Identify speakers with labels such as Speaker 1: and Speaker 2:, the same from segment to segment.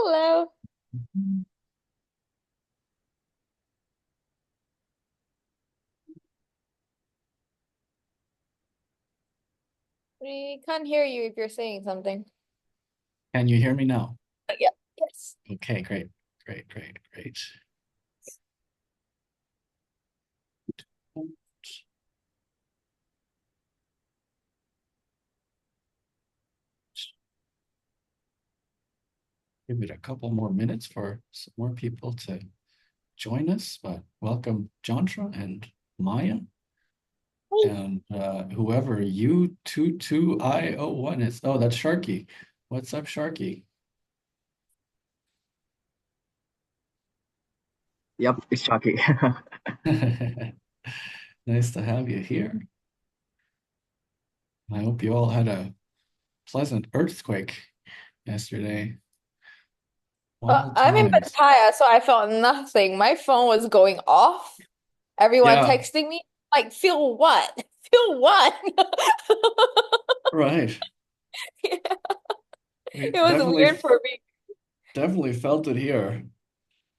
Speaker 1: Hello. We can't hear you if you're saying something.
Speaker 2: Can you hear me now?
Speaker 1: Yeah. Yes.
Speaker 2: Okay, great, great, great, great. Give it a couple more minutes for some more people to join us, but welcome Jantra and Maya and whoever U22I01 is. Oh, that's Sharky. What's up, Sharky?
Speaker 3: Yep, it's Chucky.
Speaker 2: Nice to have you here. I hope you all had a pleasant earthquake yesterday. Wild
Speaker 1: I'm in
Speaker 2: times.
Speaker 1: Pattaya, so I felt nothing. My phone was going off. Everyone
Speaker 2: Yeah,
Speaker 1: texting me, like, feel what? Feel what?
Speaker 2: right.
Speaker 1: Yeah,
Speaker 2: We
Speaker 1: it was
Speaker 2: definitely
Speaker 1: weird for me.
Speaker 2: definitely felt it here.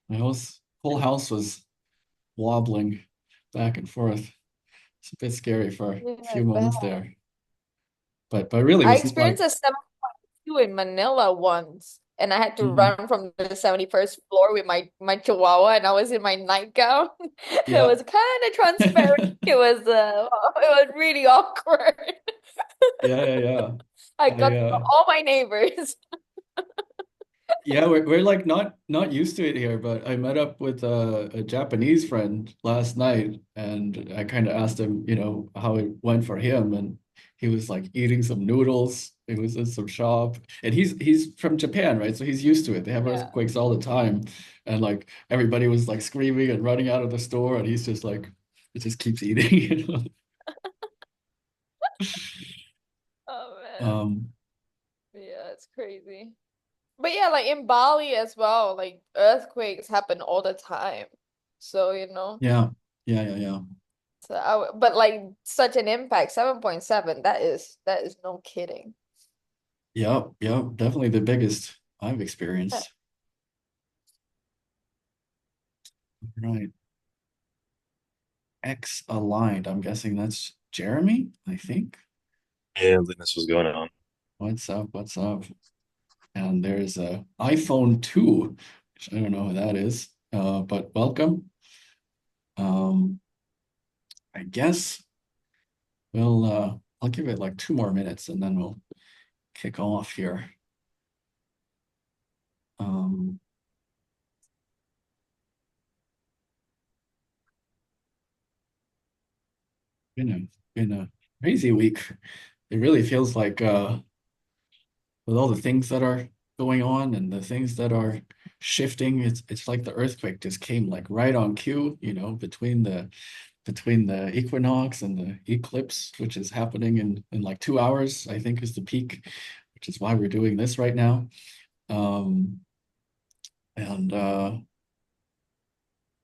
Speaker 2: My whole house was wobbling back and forth. It's a bit scary for a
Speaker 1: Yeah, I
Speaker 2: few moments
Speaker 1: bet.
Speaker 2: there. But really it
Speaker 1: I
Speaker 2: was like,
Speaker 1: experienced a 7.2 in Manila once, and I had to
Speaker 2: mhm,
Speaker 1: run from the 71st floor with my chihuahua, and I was in my nightgown. It
Speaker 2: yeah.
Speaker 1: was kind of transparent. It was really awkward.
Speaker 2: Yeah, yeah, yeah.
Speaker 1: I
Speaker 2: I
Speaker 1: got all my neighbors.
Speaker 2: yeah, we're like not used to it here, but I met up with a Japanese friend last night and I kind of asked him, how it went for him and he was like eating some noodles. It was in some shop and he's from Japan, right? So he's used to it. They have
Speaker 1: Yeah.
Speaker 2: earthquakes all the time and like everybody was like screaming and running out of the store and he's just like it just keeps eating, you know.
Speaker 1: Oh man.
Speaker 2: Um
Speaker 1: Yeah, it's crazy. But yeah, like in Bali as well, like earthquakes happen all the time. So,
Speaker 2: yeah. Yeah, yeah, yeah.
Speaker 1: but like such an impact, 7.7, that is no kidding.
Speaker 2: Yep, yep, definitely the biggest I've
Speaker 1: Yeah.
Speaker 2: experienced. Right. X aligned. I'm guessing that's Jeremy, I think.
Speaker 4: Yeah, Linus, what's going on?
Speaker 2: What's up? What's up? And there's a iPhone 2, which I don't know who that is. But welcome. Um, I guess I'll give it like 2 more minutes and then we'll kick off here. Um, been a crazy week. It really feels like with all the things that are going on and the things that are shifting, it's like the earthquake just came like right on cue, between the equinox and the eclipse, which is happening in like 2 hours, I think is the peak, which is why we're doing this right now. Um, and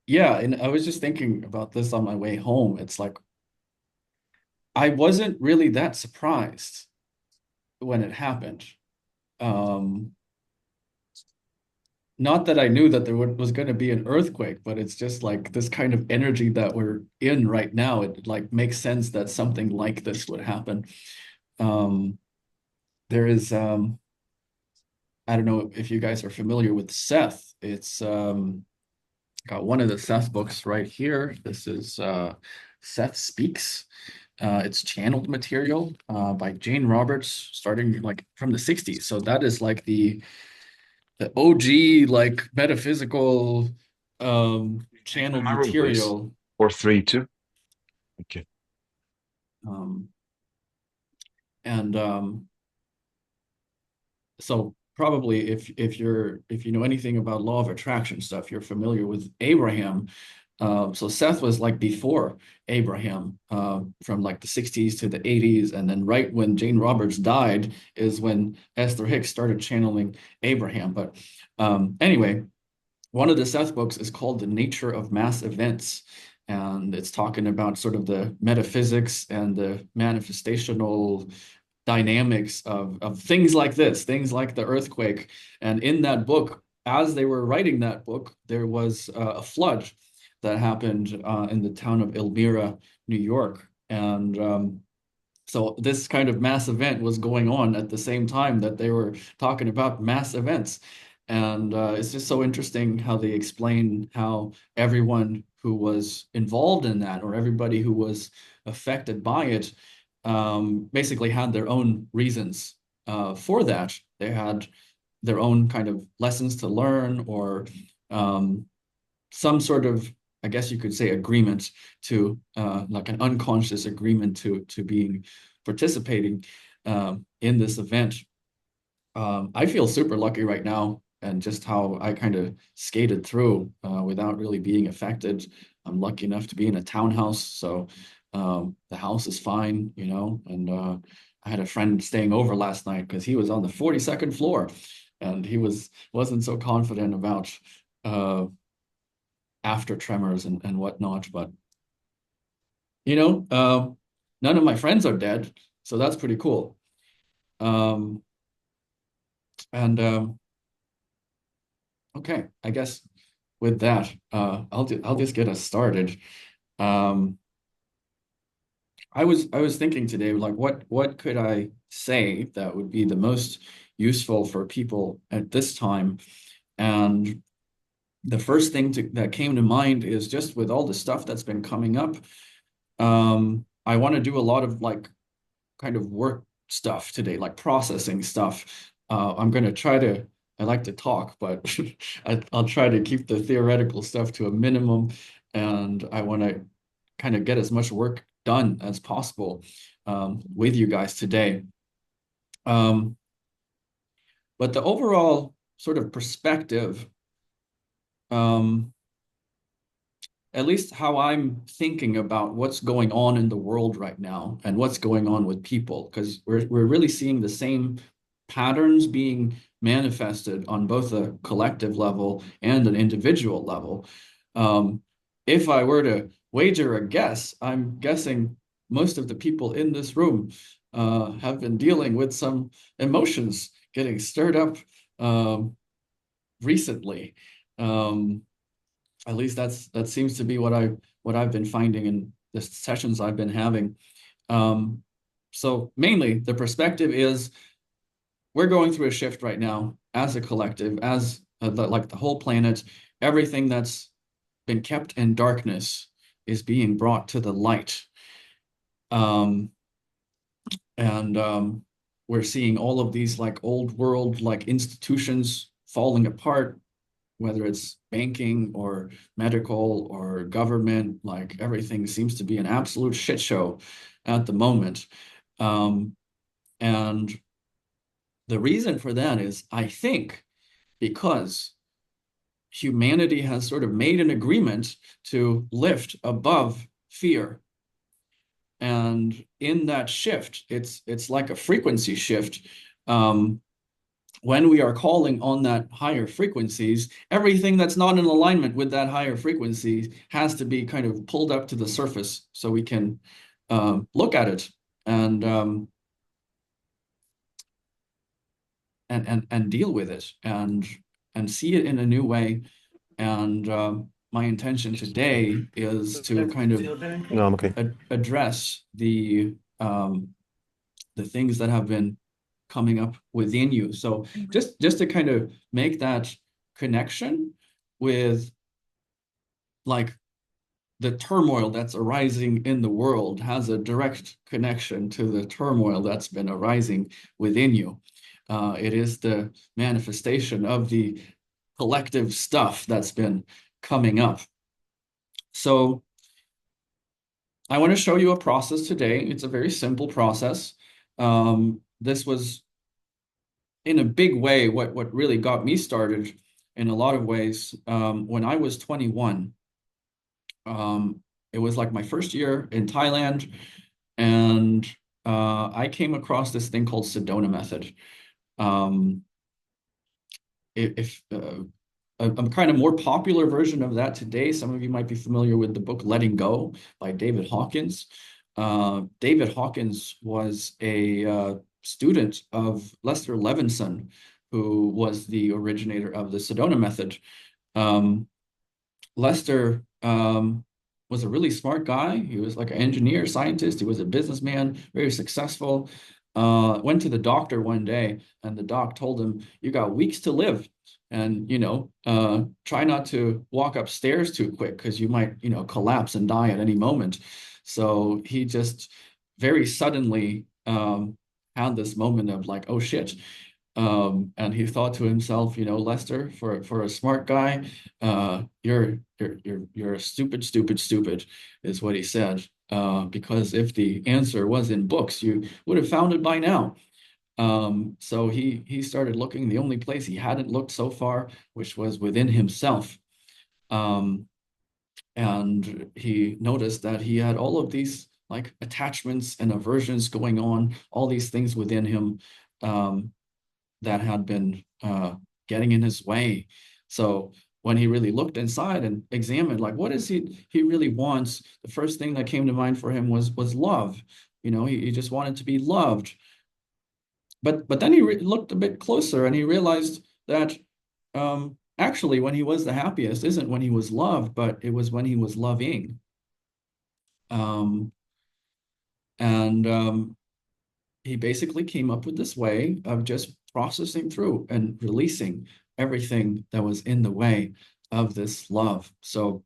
Speaker 2: yeah, and I was just thinking about this on my way home. It's like I wasn't really that surprised when it happened. Um, Not that I knew that there was going to be an earthquake, but it's just like this kind of energy that we're in right now. It like makes sense that something like this would happen. Um, there is, I don't know if you guys are familiar with Seth. It's got one of the Seth books right here. This is Seth Speaks. It's channeled material by Jane Roberts, starting like from the 60s. So that is like the OG like metaphysical
Speaker 4: In
Speaker 2: channeled
Speaker 4: my room, please.
Speaker 2: material.
Speaker 4: 432. Okay.
Speaker 2: Um and so probably if you know anything about law of attraction stuff, you're familiar with Abraham. So Seth was like before Abraham, from like the 60s to the 80s, and then right when Jane Roberts died is when Esther Hicks started channeling Abraham. But anyway, one of the Seth books is called The Nature of Mass Events, and it's talking about sort of the metaphysics and the manifestational dynamics of things like this, things like the earthquake. And in that book, as they were writing that book, there was a flood that happened in the town of Elmira, New York. And so this kind of mass event was going on at the same time that they were talking about mass events. And it's just so interesting how they explain how everyone who was involved in that, or everybody who was affected by it, basically had their own reasons for that. They had their own kind of lessons to learn, or um, some sort of, I guess you could say, agreement to like an unconscious agreement to being participating in this event. I feel super lucky right now, and just how I kind of skated through without really being affected. I'm lucky enough to be in a townhouse, so the house is fine, you know. And I had a friend staying over last night because he was on the 42nd floor, and he wasn't so confident about after tremors and whatnot. But you know, none of my friends are dead, so that's pretty cool. Um, and Okay, I guess with that, I'll just get us started. Um, I was thinking today, like, what could I say that would be the most useful for people at this time? And the first thing that came to mind is, just with all the stuff that's been coming up, I want to do a lot of like kind of work stuff today, like processing stuff. I'm going to try to, I like to talk, but I'll try to keep the theoretical stuff to a minimum. And I want to kind of get as much work done as possible with you guys today. Um, but the overall sort of perspective, um, at least how I'm thinking about what's going on in the world right now and what's going on with people, because we're really seeing the same patterns being manifested on both a collective level and an individual level. Um, if I were to wager a guess, I'm guessing most of the people in this room have been dealing with some emotions getting stirred up um, recently. Um, at least that seems to be what I've been finding in the sessions I've been having. Um, so mainly the perspective is, we're going through a shift right now as a collective, as like the whole planet. Everything that's been kept in darkness is being brought to the light. Um, and we're seeing all of these like old world like institutions falling apart, whether it's banking or medical or government. Like, everything seems to be an absolute shit show at the moment. Um, and the reason for that is, I think, because humanity has sort of made an agreement to lift above fear. And in that shift, it's like a frequency shift. Um, when we are calling on that higher frequencies, everything that's not in alignment with that higher frequency has to be kind of pulled up to the surface so we can look at it and and deal with it and see it in a new way. And my intention today is to kind of
Speaker 4: No, I'm okay.
Speaker 2: address the things that have been coming up within you. So just to kind of make that connection with like the turmoil that's arising in the world has a direct connection to the turmoil that's been arising within you. It is the manifestation of the collective stuff that's been coming up. So I want to show you a process today. It's a very simple process. This was, in a big way, what really got me started in a lot of ways. When I was 21, um, it was like my first year in Thailand, and I came across this thing called Sedona method. Um, if a kind of more popular version of that today, some of you might be familiar with the book Letting Go by David Hawkins. David Hawkins was a student of Lester Levinson, who was the originator of the Sedona method. Um, Lester was a really smart guy. He was like an engineer, scientist. He was a businessman, very successful. Went to the doctor one day, and the doc told him, "You got weeks to live, and try not to walk upstairs too quick because you might, collapse and die at any moment." So he just very suddenly had this moment of like, "Oh shit." And he thought to himself, Lester, for a smart guy, you're stupid, stupid, stupid, is what he said. Because if the answer was in books, you would have found it by now. So he started looking the only place he hadn't looked so far, which was within himself. Um, and he noticed that he had all of these like attachments and aversions going on, all these things within him. That had been getting in his way. So when he really looked inside and examined, like, what is he really wants? The first thing that came to mind for him was love. He just wanted to be loved. But then he looked a bit closer and he realized that actually when he was the happiest isn't when he was loved, but it was when he was loving. Um, and he basically came up with this way of just processing through and releasing everything that was in the way of this love. So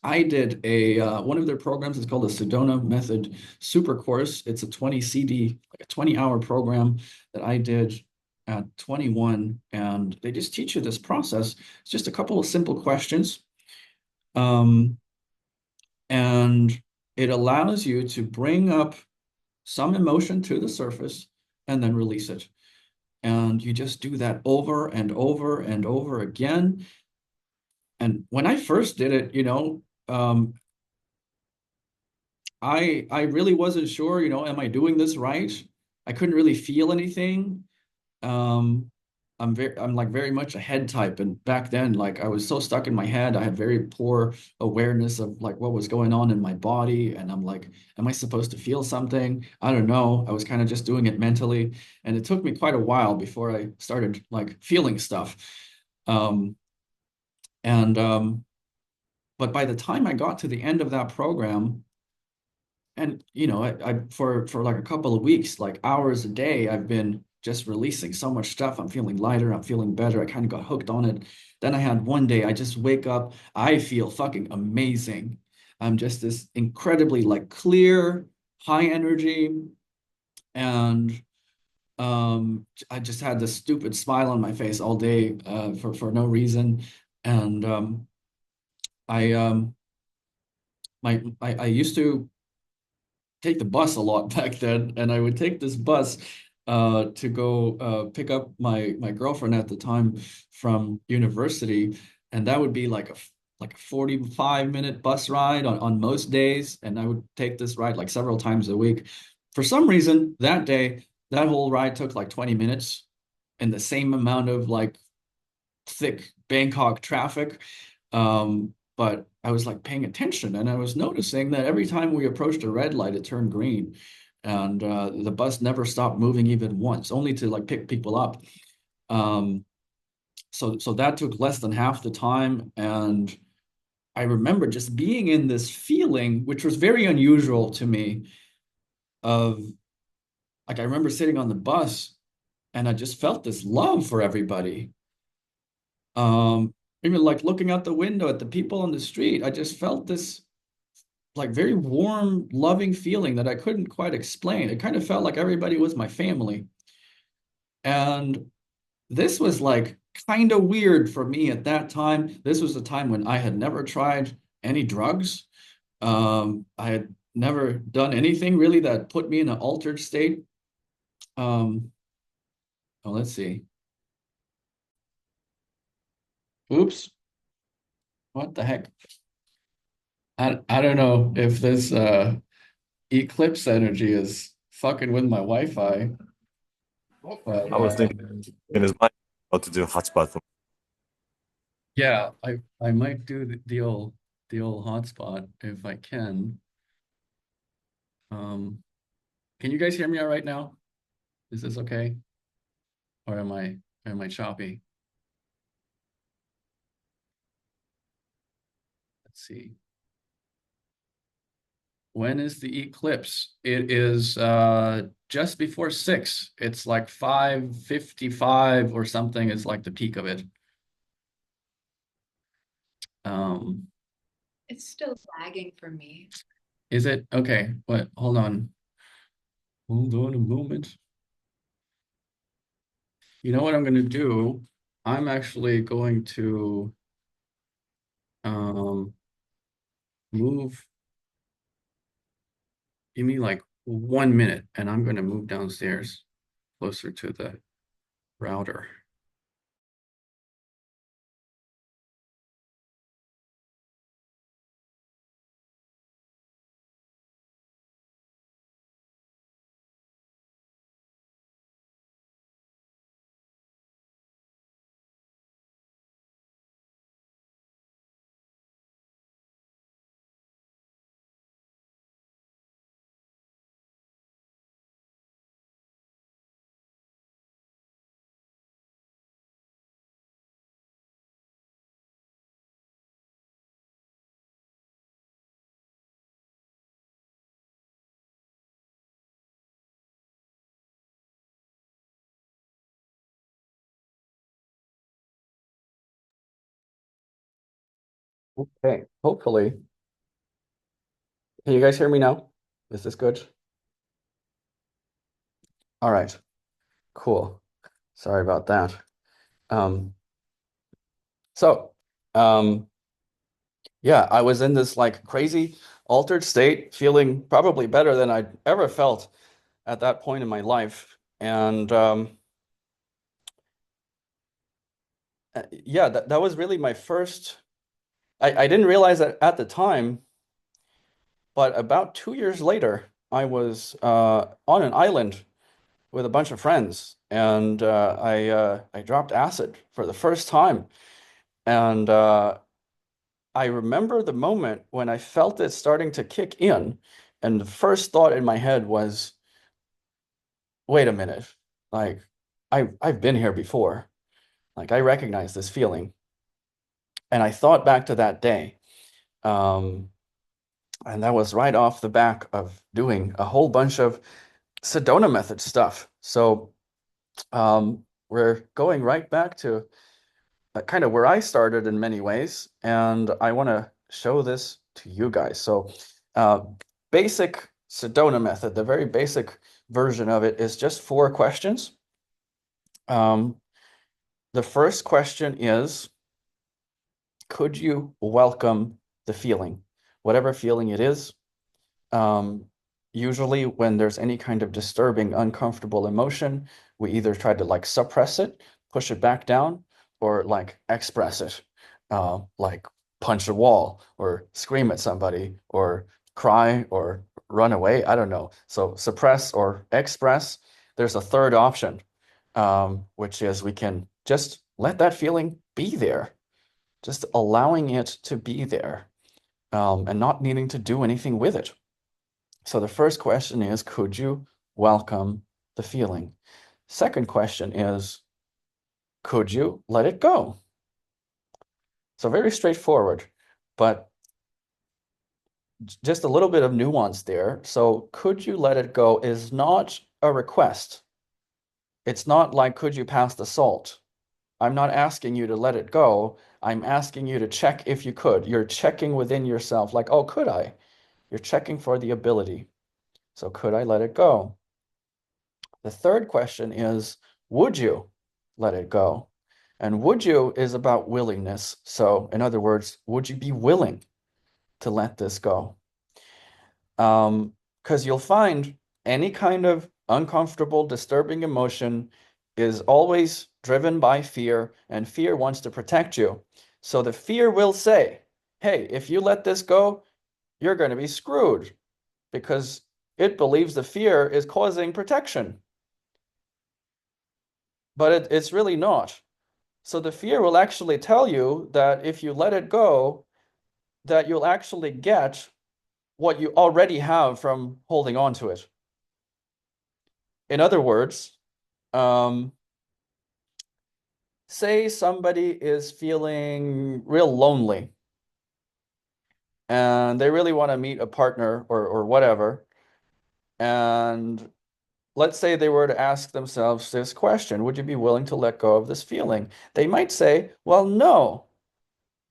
Speaker 2: I did a one of their programs. It's called the Sedona Method Super Course. It's a 20 CD, like a 20-hour program that I did at 21, and they just teach you this process. It's just a couple of simple questions, um, and it allows you to bring up some emotion to the surface and then release it. And you just do that over and over and over again. And when I first did it, I really wasn't sure, am I doing this right? I couldn't really feel anything. Um, I'm like very much a head type, and back then, like I was so stuck in my head, I had very poor awareness of like what was going on in my body, and I'm like, am I supposed to feel something? I don't know. I was kind of just doing it mentally, and it took me quite a while before I started like feeling stuff. Um, and but by the time I got to the end of that program, and I for like a couple of weeks, like hours a day, I've been just releasing so much stuff. I'm feeling lighter, I'm feeling better. I kind of got hooked on it. Then I had one day I just wake up, I feel fucking amazing. I'm just this incredibly like clear, high energy, and I just had this stupid smile on my face all day for no reason. And I I used to take the bus a lot back then, and I would take this bus to go pick up my girlfriend at the time from university, and that would be like a 45-minute bus ride on most days, and I would take this ride like several times a week. For some reason, that day, that whole ride took like 20 minutes and the same amount of like thick Bangkok traffic. But I was like paying attention and I was noticing that every time we approached a red light, it turned green. And the bus never stopped moving even once, only to like pick people up. Um, so that took less than half the time. And I remember just being in this feeling, which was very unusual to me, of like I remember sitting on the bus and I just felt this love for everybody. Um, Even like looking out the window at the people on the street, I just felt this like very warm, loving feeling that I couldn't quite explain. It kind of felt like everybody was my family. And this was like kind of weird for me at that time. This was a time when I had never tried any drugs. I had never done anything really that put me in an altered state. Um, oh, let's see. Oops, what the heck? I don't know if this Eclipse energy is fucking with my Wi-Fi, but
Speaker 4: I was thinking in his mind how to do hotspot for
Speaker 2: yeah, I might do the old hotspot if I can. Can you guys hear me all right now? Is this okay? Or am I? Am I choppy? Let's see. When is the eclipse? It is just before 6. It's like 5:55 or something is like the peak of it. Um,
Speaker 3: It's still lagging for me.
Speaker 2: is it? Okay, what? Hold on. Hold on a moment. You know what I'm going to do? I'm actually going to um, move. Give me like 1 minute, and I'm going to move downstairs closer to the router. Okay, hopefully. Can you guys hear me now? Is this good? All right, cool. Sorry about that. Um, so, um, yeah, I was in this like crazy altered state, feeling probably better than I'd ever felt at that point in my life. And yeah, that was really my first. I didn't realize that at the time, but about 2 years later, I was on an island with a bunch of friends, and I dropped acid for the first time, and I remember the moment when I felt it starting to kick in, and the first thought in my head was, "Wait a minute, like I've been here before, like I recognize this feeling," and I thought back to that day, um, and that was right off the back of doing a whole bunch of Sedona method stuff. So we're going right back to kind of where I started in many ways, and I want to show this to you guys. So, uh, basic Sedona method, the very basic version of it is just 4 questions. Um, the first question is, could you welcome the feeling, whatever feeling it is? Um, Usually when there's any kind of disturbing, uncomfortable emotion, we either try to like suppress it, push it back down, or like express it, like punch a wall or scream at somebody or cry or run away. I don't know. So suppress or express. There's a third option, which is we can just let that feeling be there, just allowing it to be there, and not needing to do anything with it. So the first question is, could you welcome the feeling? Second question is, could you let it go? So very straightforward, but just a little bit of nuance there. So could you let it go is not a request. It's not like, could you pass the salt? I'm not asking you to let it go. I'm asking you to check if you could. You're checking within yourself, like, oh, could I? You're checking for the ability. So could I let it go? The third question is, would you let it go? And would you is about willingness. So, in other words, would you be willing to let this go? Because you'll find any kind of uncomfortable, disturbing emotion is always driven by fear, and fear wants to protect you. So the fear will say, hey, if you let this go, you're going to be screwed because it believes the fear is causing protection. But it's really not. So the fear will actually tell you that if you let it go, that you'll actually get what you already have from holding on to it. In other words, um, say somebody is feeling real lonely and they really want to meet a partner or whatever. And let's say they were to ask themselves this question, would you be willing to let go of this feeling? They might say, well, no,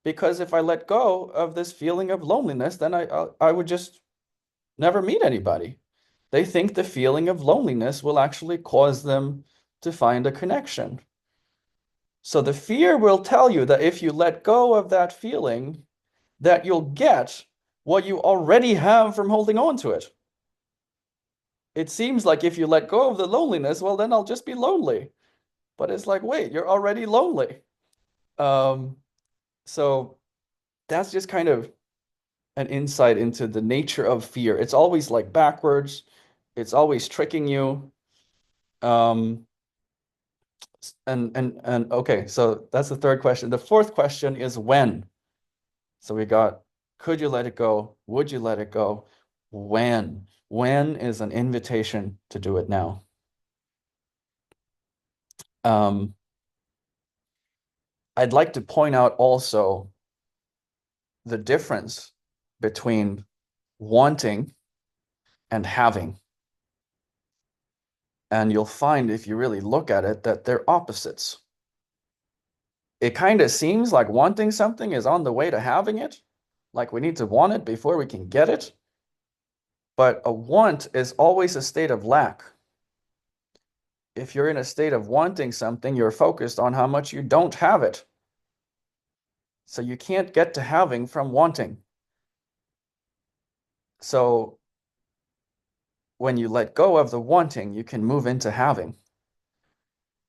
Speaker 2: because if I let go of this feeling of loneliness, then I would just never meet anybody. They think the feeling of loneliness will actually cause them to find a connection. So the fear will tell you that if you let go of that feeling, that you'll get what you already have from holding on to it. It seems like if you let go of the loneliness, well, then I'll just be lonely. But it's like, wait, you're already lonely. Um, so that's just kind of an insight into the nature of fear. It's always like backwards. It's always tricking you. Um, and okay, so that's the third question. The fourth question is when. So we got, could you let it go? Would you let it go? When? When is an invitation to do it now. Um, I'd like to point out also the difference between wanting and having. And you'll find if you really look at it that they're opposites. It kind of seems like wanting something is on the way to having it, like we need to want it before we can get it. But a want is always a state of lack. If you're in a state of wanting something, you're focused on how much you don't have it. So you can't get to having from wanting. So when you let go of the wanting, you can move into having.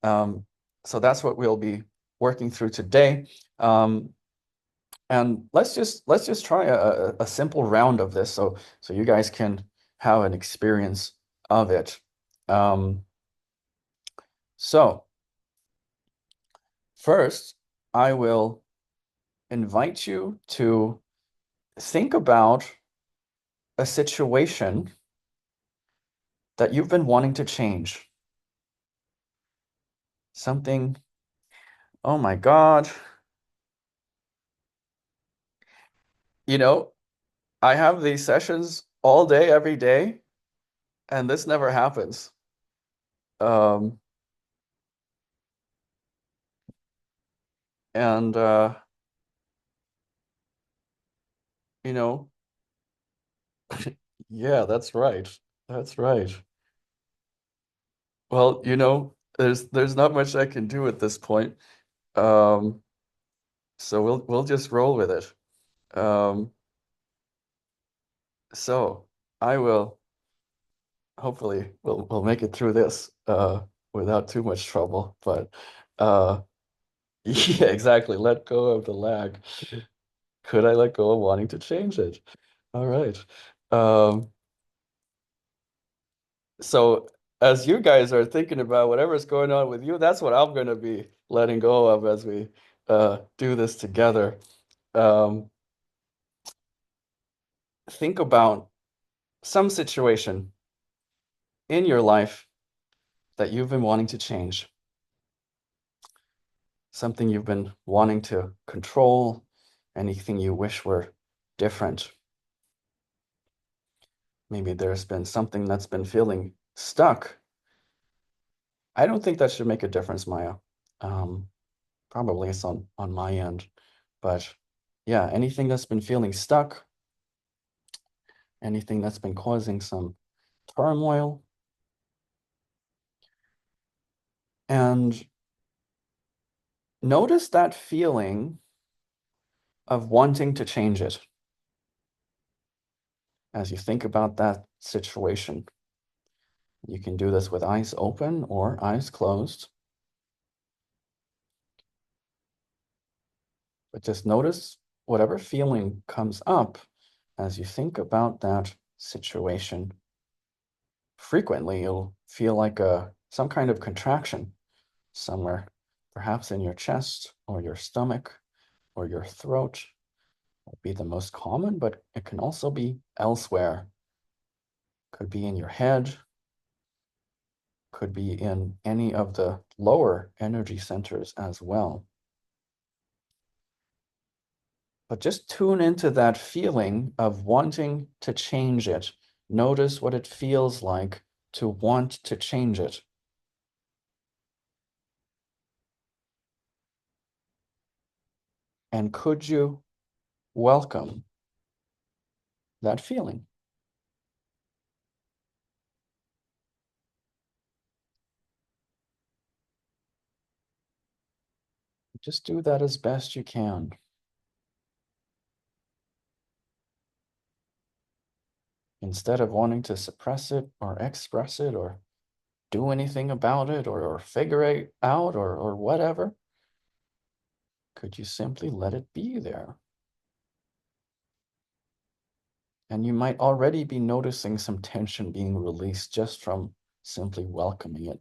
Speaker 2: So that's what we'll be working through today. And let's just try a simple round of this so you guys can have an experience of it. So first, I will invite you to think about a situation that you've been wanting to change. Something, oh my God. You know, I have these sessions all day, every day, and this never happens. Um, and you know, yeah, that's right. That's right. Well, there's not much I can do at this point. Um, so we'll just roll with it. So I will hopefully we'll make it through this without too much trouble. But yeah, exactly. Let go of the lag. Could I let go of wanting to change it? All right. Um, so as you guys are thinking about whatever's going on with you, that's what I'm going to be letting go of as we do this together. Um, think about some situation in your life that you've been wanting to change, something you've been wanting to control, anything you wish were different. Maybe there's been something that's been feeling stuck. I don't think that should make a difference, Maya. Probably it's on my end, but yeah, anything that's been feeling stuck, anything that's been causing some turmoil, and notice that feeling of wanting to change it as you think about that situation. You can do this with eyes open or eyes closed. But just notice whatever feeling comes up as you think about that situation. Frequently, you'll feel like some kind of contraction somewhere, perhaps in your chest or your stomach or your throat. Would be the most common, but it can also be elsewhere. Could be in your head, Could be in any of the lower energy centers as well. But just tune into that feeling of wanting to change it. Notice what it feels like to want to change it. And could you welcome that feeling? Just do that as best you can. Instead of wanting to suppress it or express it or do anything about it or figure it out or whatever, could you simply let it be there? And you might already be noticing some tension being released just from simply welcoming it.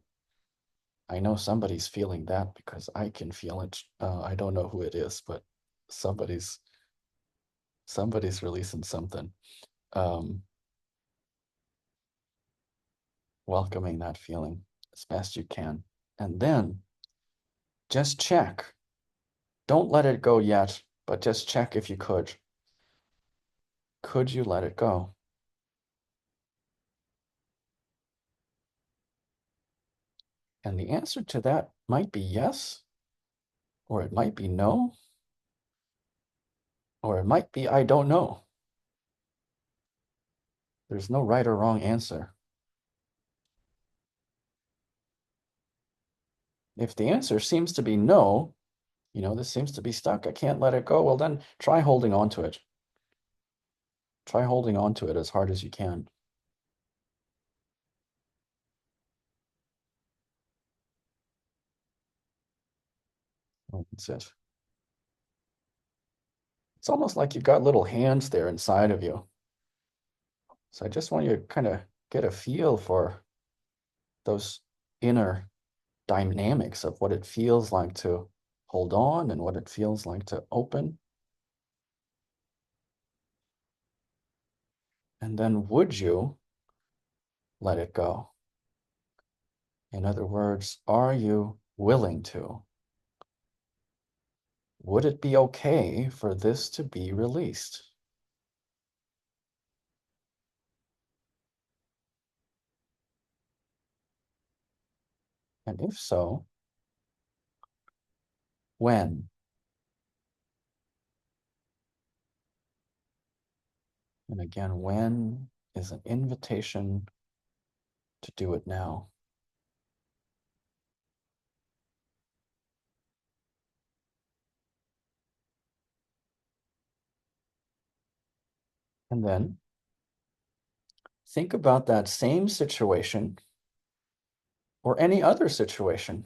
Speaker 2: I know somebody's feeling that because I can feel it. I don't know who it is, but somebody's releasing something. Welcoming that feeling as best you can. And then just check. Don't let it go yet, but just check if you could. Could you let it go? And the answer to that might be yes, or it might be no, or it might be I don't know. There's no right or wrong answer. If the answer seems to be no, this seems to be stuck, I can't let it go, well then try holding on to it. Try holding on to it as hard as you can. That's it. It's almost like you've got little hands there inside of you. So I just want you to kind of get a feel for those inner dynamics of what it feels like to hold on and what it feels like to open. And then would you let it go? In other words, are you willing to? Would it be okay for this to be released? And if so, when? And again, when is an invitation to do it now. And then think about that same situation or any other situation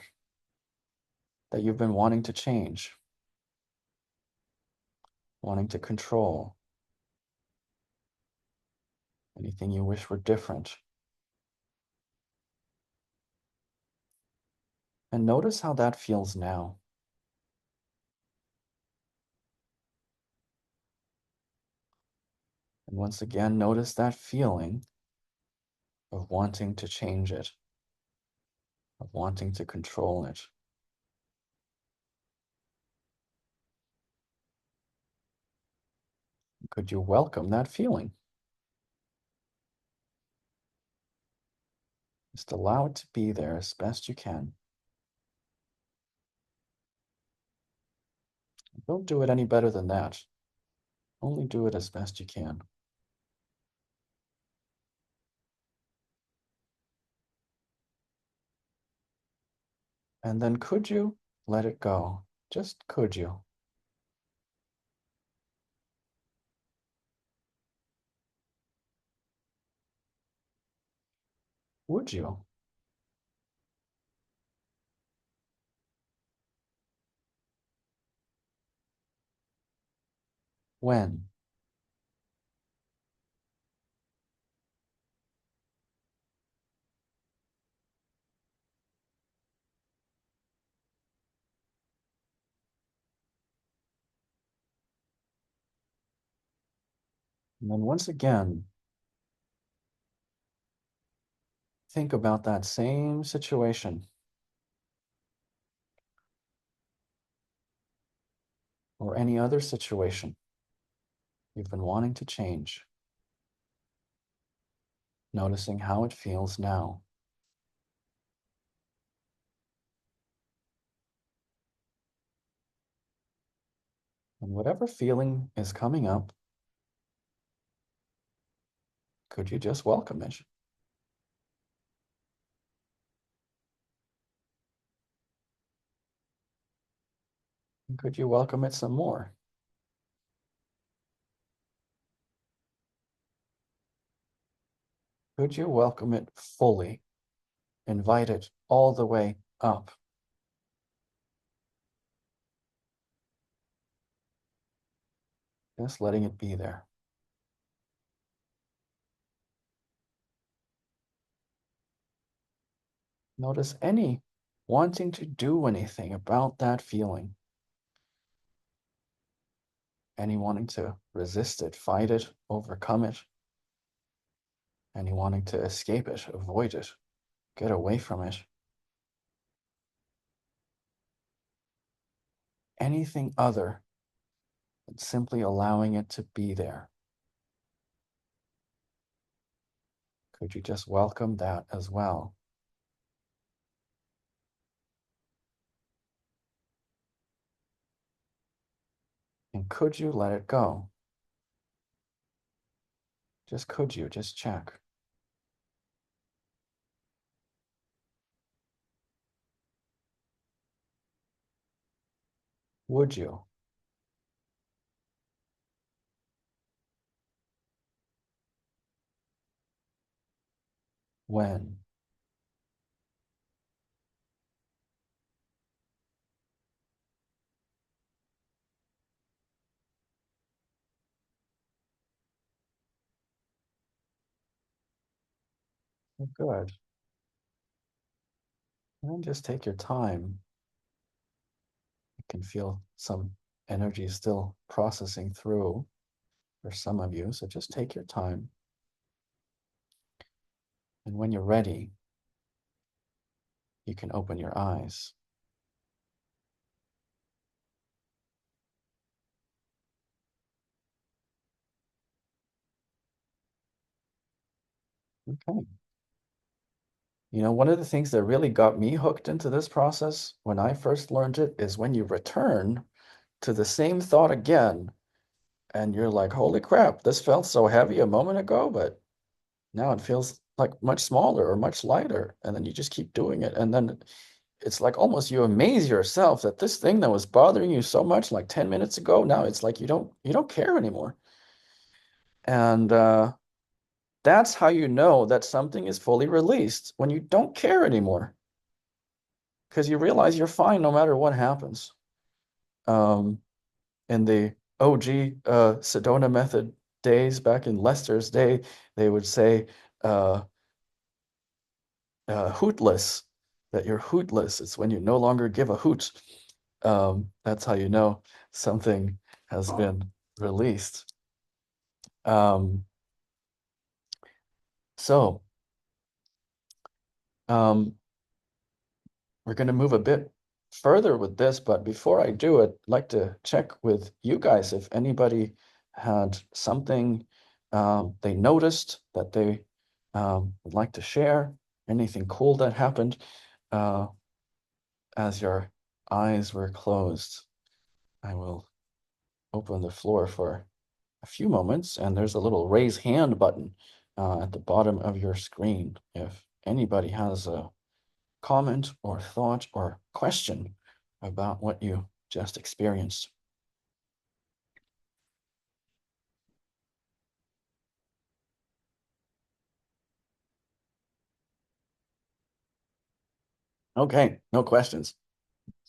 Speaker 2: that you've been wanting to change, wanting to control, anything you wish were different. And notice how that feels now. And once again, notice that feeling of wanting to change it, of wanting to control it. Could you welcome that feeling? Just allow it to be there as best you can. Don't do it any better than that. Only do it as best you can. And then could you let it go? Just could you? Would you? When? And then once again, think about that same situation or any other situation you've been wanting to change, noticing how it feels now. And whatever feeling is coming up, could you just welcome it? And could you welcome it some more? Could you welcome it fully? Invite it all the way up. Just letting it be there. Notice any wanting to do anything about that feeling. Any wanting to resist it, fight it, overcome it. Any wanting to escape it, avoid it, get away from it. Anything other than simply allowing it to be there. Could you just welcome that as well? And could you let it go? Just could you, just check. Would you? When? Good. And then just take your time. You can feel some energy still processing through for some of you, so just take your time. And when you're ready, you can open your eyes. Okay. You know, one of the things that really got me hooked into this process when I first learned it is when you return to the same thought again, and you're like, holy crap, this felt so heavy a moment ago, but now it feels like much smaller or much lighter. And then you just keep doing it. And then it's like almost you amaze yourself that this thing that was bothering you so much like 10 minutes ago, now it's like you don't care anymore. And that's how you know that something is fully released, when you don't care anymore, because you realize you're fine no matter what happens. In the OG Sedona method days, back in Lester's day, they would say hootless, that you're hootless. It's when you no longer give a hoot. That's how you know something has been released. Um, so um, we're going to move a bit further with this, but before I do, I'd like to check with you guys if anybody had something they noticed that they would like to share, anything cool that happened as your eyes were closed. I will open the floor for a few moments, and there's a little raise hand button at the bottom of your screen. If anybody has a comment or thought or question about what you just experienced. Okay, no questions.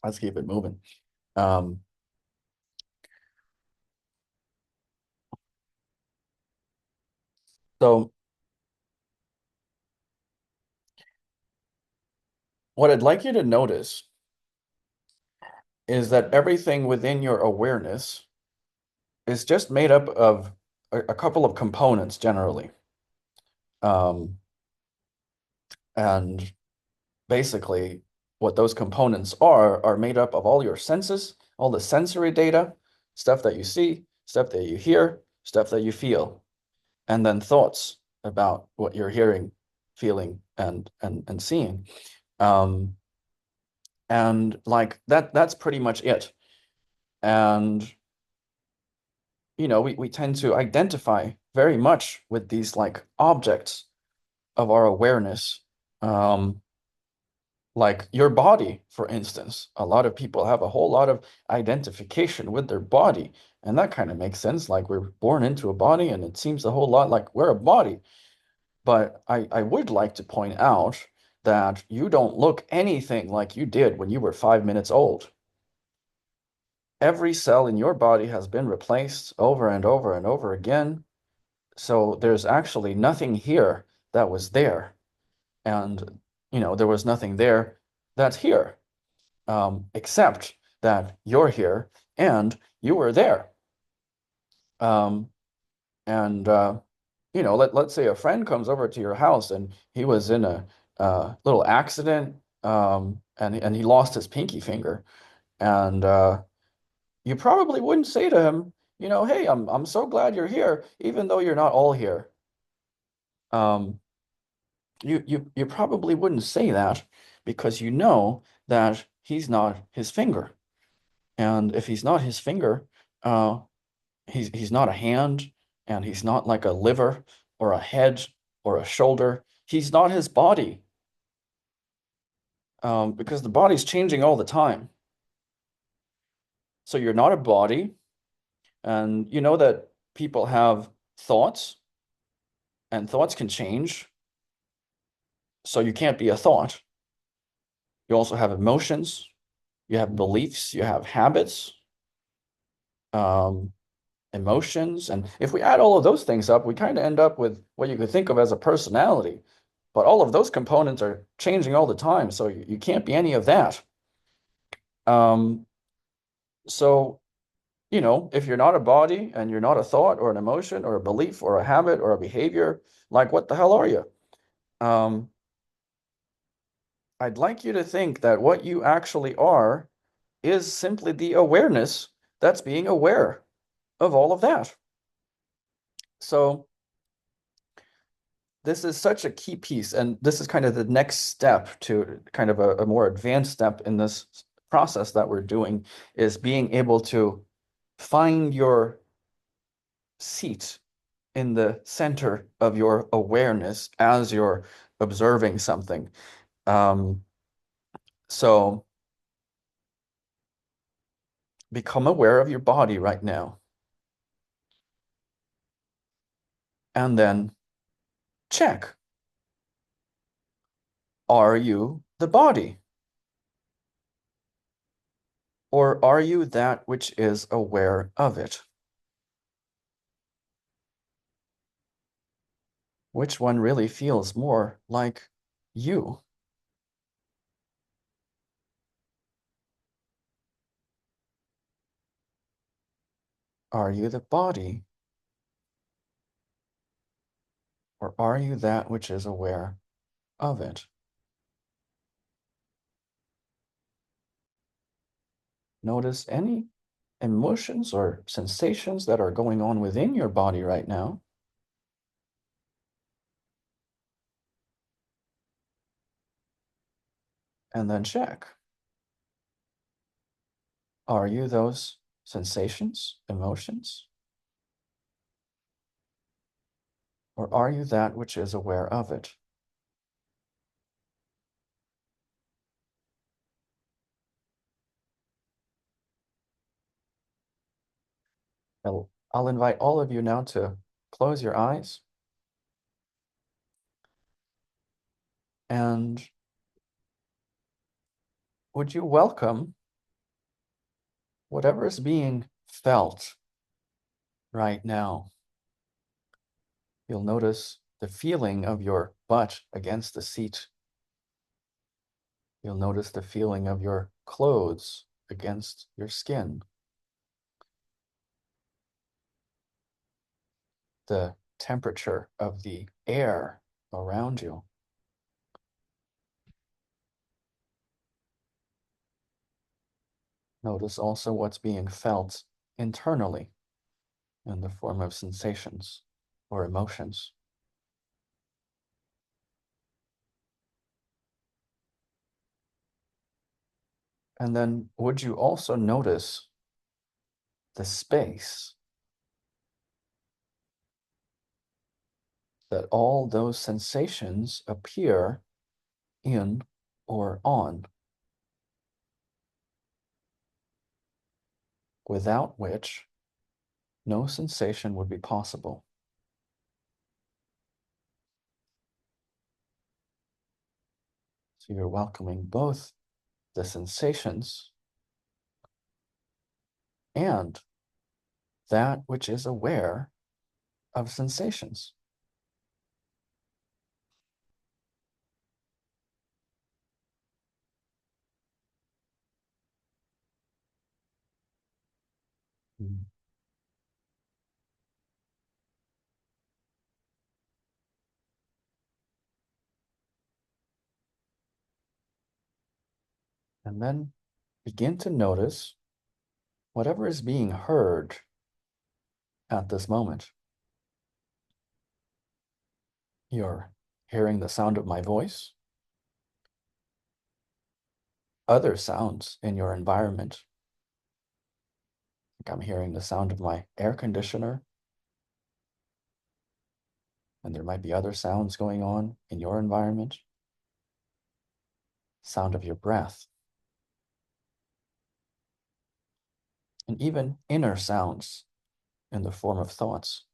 Speaker 2: Let's keep it moving. Um, so what I'd like you to notice is that everything within your awareness is just made up of a couple of components generally. Um, And basically, what those components are made up of all your senses, all the sensory data, stuff that you see, stuff that you hear, stuff that you feel, and then thoughts about what you're hearing, feeling, and seeing. Um, and like that's pretty much it. And we tend to identify very much with these like objects of our awareness. Um, like your body, for instance. A lot of people have a whole lot of identification with their body, and that kind of makes sense. Like we're born into a body, and it seems a whole lot like we're a body. But I would like to point out that you don't look anything like you did when you were 5 minutes old. Every cell in your body has been replaced over and over and over again. So there's actually nothing here that was there. And, there was nothing there that's here, except that you're here and you were there. Um, and, let's say a friend comes over to your house and he was in a little accident, and he lost his pinky finger. And you probably wouldn't say to him, hey, I'm so glad you're here, even though you're not all here. Um, you probably wouldn't say that because you know that he's not his finger. And if he's not his finger, uh, he's not a hand, and he's not like a liver or a head or a shoulder. He's not his body, because the body's changing all the time. So you're not a body, and you know that people have thoughts, and thoughts can change. So you can't be a thought. You also have emotions, you have beliefs, you have habits, um, emotions. And if we add all of those things up, we kind of end up with what you could think of as a personality. But all of those components are changing all the time, so you can't be any of that. Um, so, if you're not a body and you're not a thought or an emotion or a belief or a habit or a behavior, like what the hell are you? Um, I'd like you to think that what you actually are is simply the awareness that's being aware of all of that. So this is such a key piece, and this is kind of the next step to kind of a more advanced step in this process that we're doing, is being able to find your seat in the center of your awareness as you're observing something. Um, so become aware of your body right now, and then check. Are you the body? Or are you that which is aware of it? Which one really feels more like you? Are you the body? Or are you that which is aware of it? Notice any emotions or sensations that are going on within your body right now. And then check. Are you those sensations, emotions? Or are you that which is aware of it? I'll invite all of you now to close your eyes, and would you welcome whatever is being felt right now? You'll notice the feeling of your butt against the seat. You'll notice the feeling of your clothes against your skin. The temperature of the air around you. Notice also what's being felt internally in the form of sensations or emotions. And then would you also notice the space that all those sensations appear in or on, without which no sensation would be possible? So you're welcoming both the sensations and that which is aware of sensations. Mm. And then begin to notice whatever is being heard at this moment. You're hearing the sound of my voice, other sounds in your environment. Like I'm hearing the sound of my air conditioner, and there might be other sounds going on in your environment. Sound of your breath, and even inner sounds in the form of thoughts.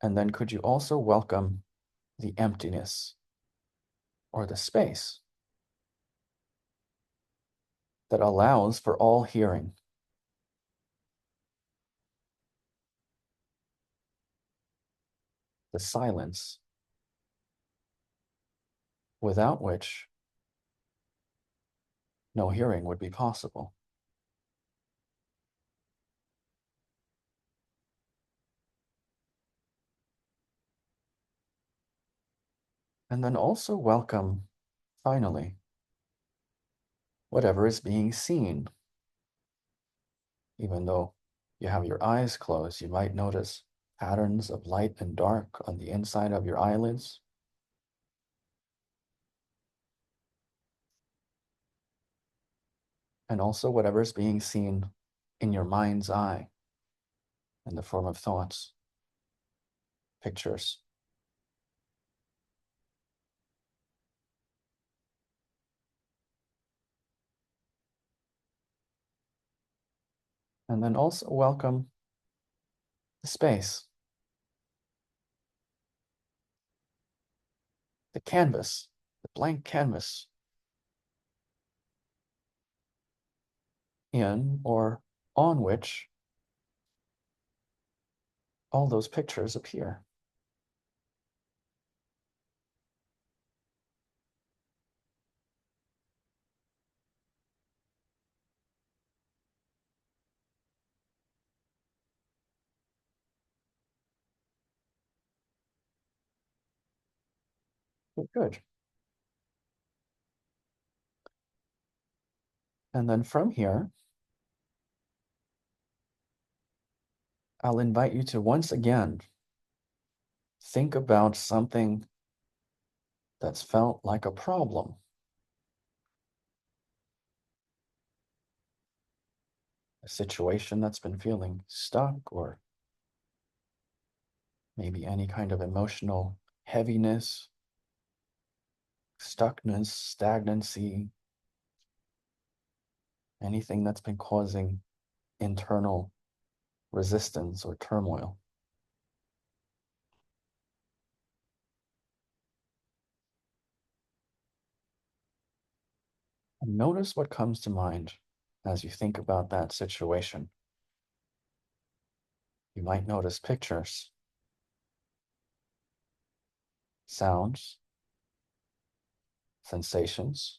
Speaker 2: And then could you also welcome the emptiness or the space that allows for all hearing? The silence without which no hearing would be possible. And then also welcome, finally, whatever is being seen. Even though you have your eyes closed, you might notice patterns of light and dark on the inside of your eyelids. And also whatever is being seen in your mind's eye in the form of thoughts, pictures. And then also welcome the space, the canvas, the blank canvas in or on which all those pictures appear. Good. And then from here, I'll invite you to once again think about something that's felt like a problem. A situation that's been feeling stuck, or maybe any kind of emotional heaviness, stuckness, stagnancy, anything that's been causing internal resistance or turmoil. And notice what comes to mind as you think about that situation. You might notice pictures, sounds, sensations,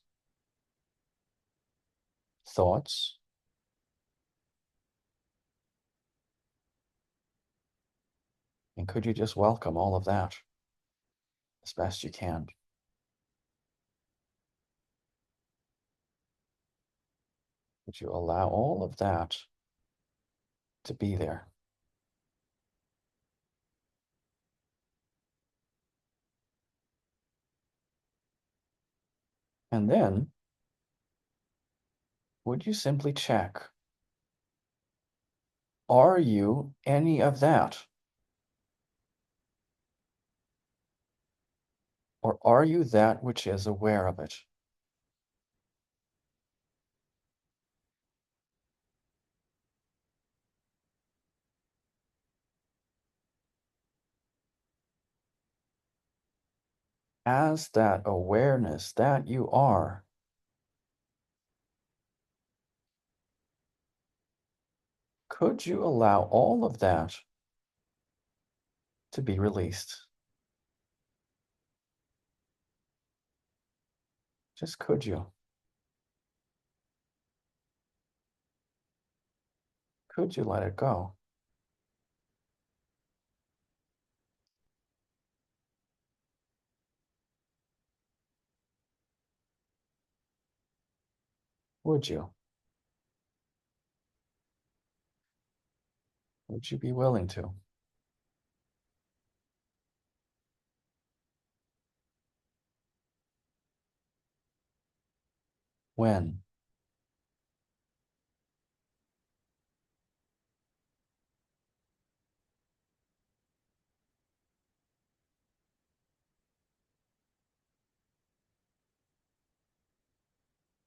Speaker 2: thoughts. And could you just welcome all of that? as best you can. Would you allow all of that to be there? And then, would you simply check, are you any of that? Or are you that which is aware of it? As that awareness that you are, could you allow all of that to be released? Just could you? Could you let it go? Would you? Would you be willing to? When?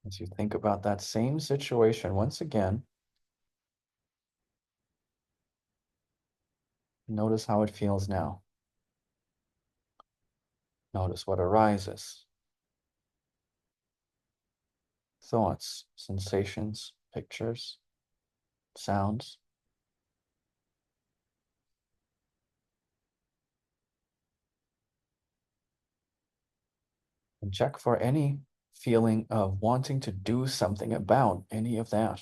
Speaker 2: As you think about that same situation once again, notice how it feels now. Notice what arises. Thoughts, sensations, pictures, sounds. And check for any feeling of wanting to do something about any of that.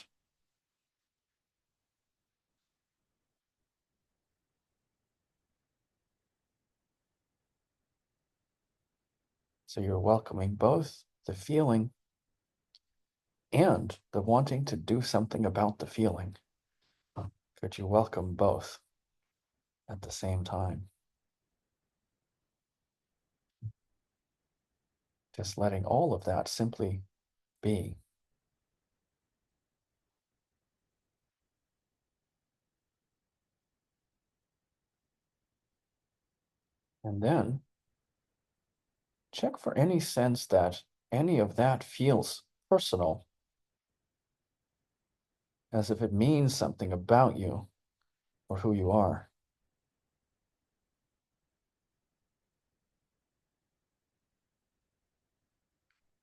Speaker 2: So you're welcoming both the feeling and the wanting to do something about the feeling. Could you welcome both at the same time? Just letting all of that simply be. And then check for any sense that any of that feels personal, as if it means something about you or who you are.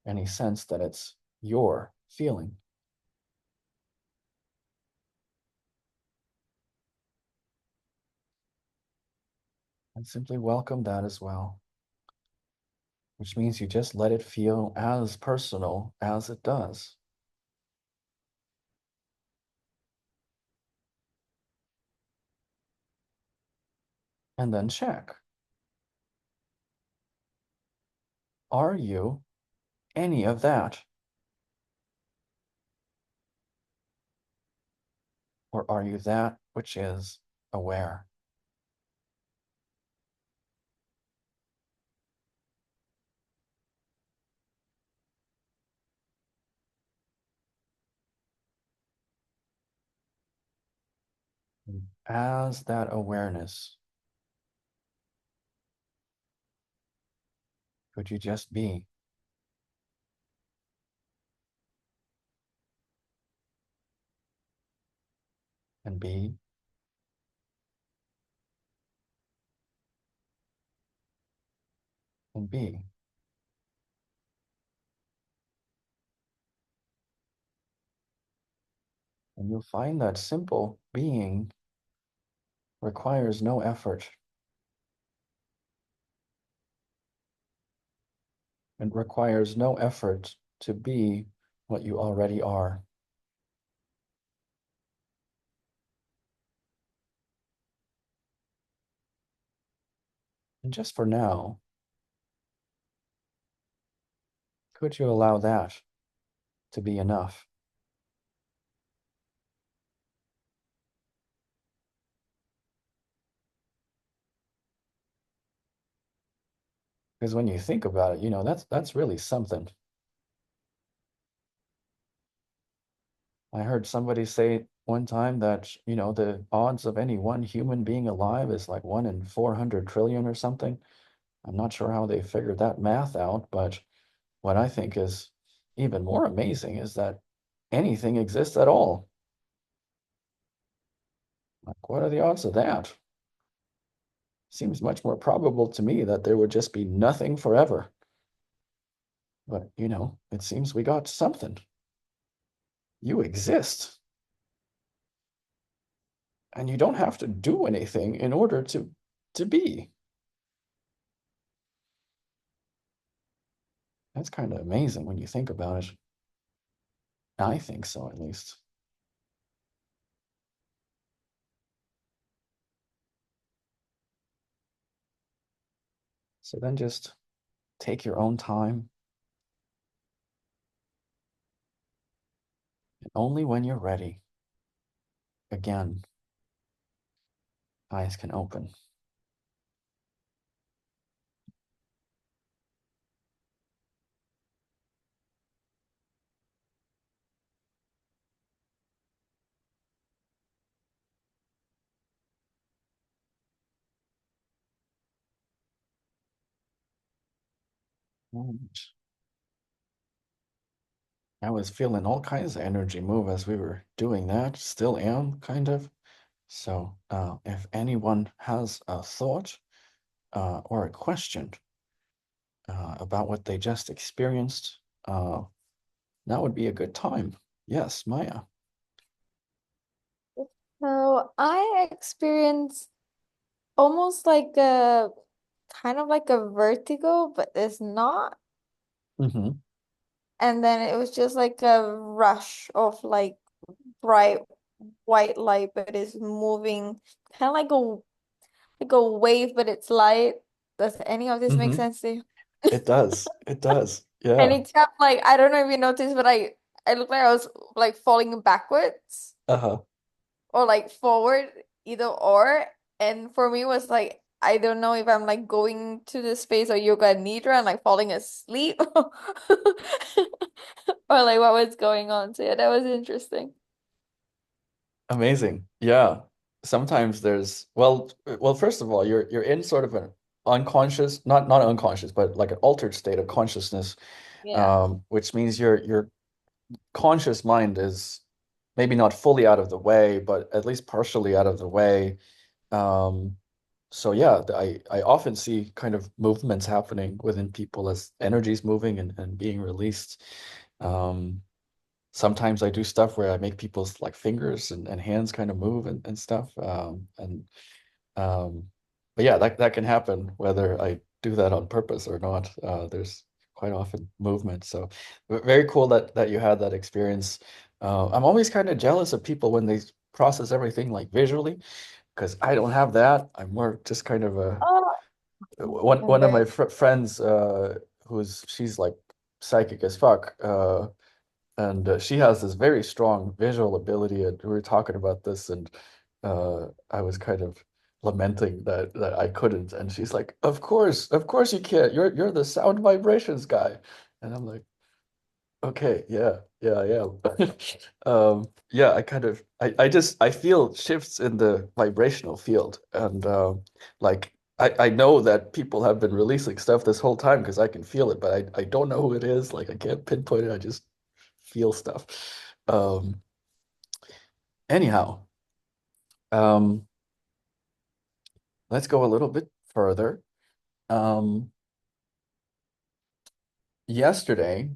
Speaker 2: Any sense that it's your feeling. And simply welcome that as well, which means you just let it feel as personal as it does. And then check. Are you any of that? Or are you that which is aware? And as that awareness, could you just be? And be, and be. And you'll find that simple being requires no effort. It requires no effort to be what you already are. And just for now, Could you allow that to be enough? Because when you think about it, that's really something. I heard somebody say one time that, the odds of any one human being alive is like 1 in 400 trillion or something. I'm not sure how they figured that math out, but what I think is even more amazing is that anything exists at all. Like, what are the odds of that? Seems much more probable to me that there would just be nothing forever. But, it seems we got something. You exist, and you don't have to do anything in order to be. That's kind of amazing when you think about it. I think so, at least. So then just take your own time, and only when you're ready, again, eyes can open. And I was feeling all kinds of energy move as we were doing that, still am, kind of. So if anyone has a thought or a question about what they just experienced, that would be a good time. Yes, Maya.
Speaker 1: So I experienced almost like a kind of like a vertigo, but it's not.
Speaker 2: Mm-hmm.
Speaker 1: And then it was just like a rush of like bright white light, but it's moving kind of like a wave, but it's light. Does any of this make
Speaker 2: Mm-hmm.
Speaker 1: sense to you?
Speaker 2: It does. It does.
Speaker 1: And
Speaker 2: Yeah.
Speaker 1: it kept like I don't know if you noticed, but I looked like I was like falling backwards
Speaker 2: Uh-huh.
Speaker 1: or like forward, either or. And for me it was like I don't know if I'm like going to the space of yoga nidra and like falling asleep or like what was going on. So yeah, that was interesting.
Speaker 2: Amazing. Yeah. Sometimes there's well, first of all, you're in sort of an unconscious, not unconscious, but like an altered state of consciousness,
Speaker 1: Yeah.
Speaker 2: which means your conscious mind is maybe not fully out of the way, but at least partially out of the way. Um, so yeah, I often see kind of movements happening within people as energy's moving and being released. Um, Sometimes I do stuff where I make people's like fingers and hands kind of move and stuff. Um, but yeah, that can happen whether I do that on purpose or not. There's quite often movement. So very cool that you had that experience. I'm always kind of jealous of people when they process everything like visually, because I don't have that. I'm more just kind of a
Speaker 1: Oh,
Speaker 2: one
Speaker 1: I'm
Speaker 2: of
Speaker 1: very
Speaker 2: my friends she's like psychic as fuck. And she has this very strong visual ability, and we were talking about this, and I was kind of lamenting that I couldn't, and she's like, of course you can't. You're the sound vibrations guy," and I'm like, "Okay, yeah, yeah." Yeah, I feel shifts in the vibrational field, and like I know that people have been releasing stuff this whole time because I can feel it, but I don't know who it is. Like I can't pinpoint it. I just feel stuff. Um, Anyhow, um, let's go a little bit further. Um, Yesterday,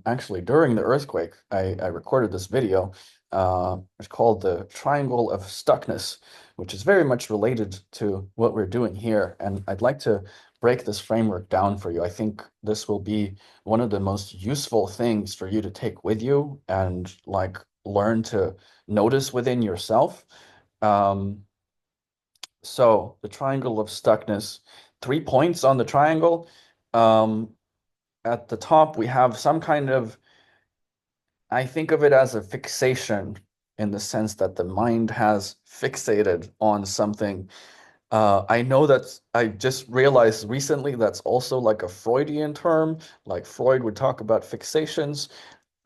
Speaker 2: actually during the earthquake, I recorded this video. It's called the Triangle of Stuckness, which is very much related to what we're doing here. And I'd like to break this framework down for you. I think this will be one of the most useful things for you to take with you and like learn to notice within yourself. Um, so the triangle of stuckness, 3 points on the triangle. Um, at the top, we have some kind of, I think of it as a fixation in the sense that the mind has fixated on something. I know that I just realized recently that's also like a Freudian term. Like Freud would talk about fixations.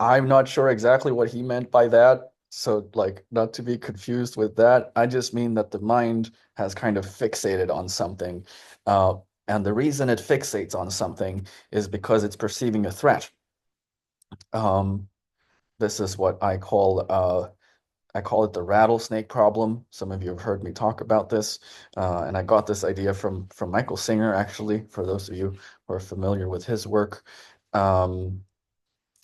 Speaker 2: I'm not sure exactly what he meant by that. So, like, not to be confused with that. I just mean that the mind has kind of fixated on something. Uh, and the reason it fixates on something is because it's perceiving a threat. Um, this is what I call it the rattlesnake problem. Some of you have heard me talk about this, and I got this idea from Michael Singer, actually, for those of you who are familiar with his work. Um,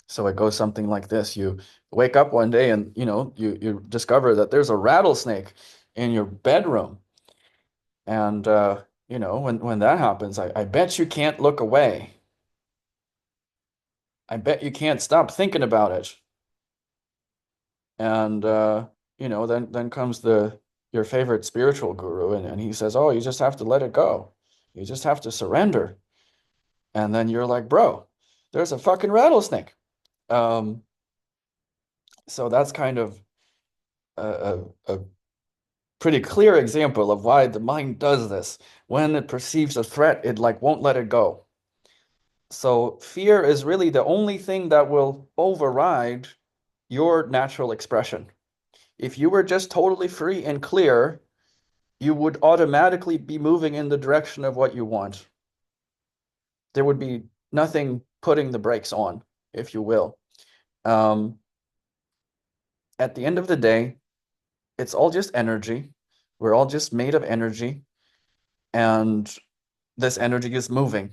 Speaker 2: so it goes something like this. You wake up one day and you discover that there's a rattlesnake in your bedroom. And when that happens, I bet you can't look away. I bet you can't stop thinking about it. And then comes your favorite spiritual guru, and he says, "Oh, you just have to let it go. You just have to surrender." And then you're like, "Bro, there's a fucking rattlesnake." Um, so that's kind of a pretty clear example of why the mind does this. When it perceives a threat, it like won't let it go. So fear is really the only thing that will override your natural expression. If you were just totally free and clear, you would automatically be moving in the direction of what you want. There would be nothing putting the brakes on, if you will. Um, at the end of the day, it's all just energy. We're all just made of energy, and this energy is moving.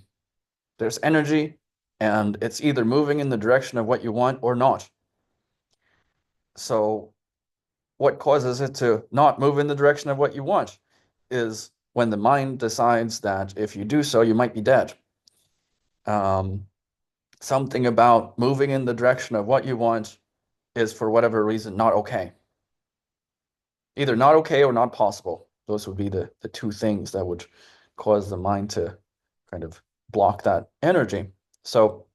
Speaker 2: There's energy, and it's either moving in the direction of what you want or not. So what causes it to not move in the direction of what you want is when the mind decides that if you do so, you might be dead. Something about moving in the direction of what you want is, for whatever reason, not okay. Either not okay or not possible. Those would be the two things that would cause the mind to kind of block that energy. So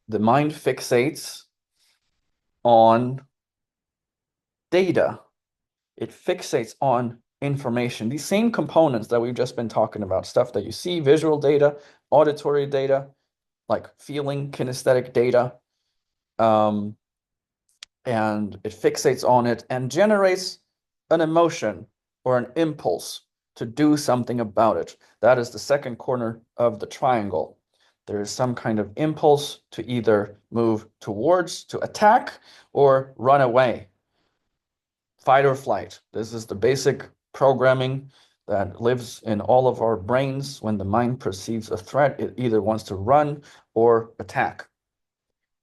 Speaker 2: the mind fixates on data. It fixates on information. These same components that we've just been talking about, stuff that you see, visual data, auditory data, like feeling, kinesthetic data, and it fixates on it and generates an emotion or an impulse to do something about it. That is the second corner of the triangle. There is some kind of impulse to either move towards, to attack, or run away. Fight or flight. This is the basic programming that lives in all of our brains. When the mind perceives a threat, it either wants to run or attack.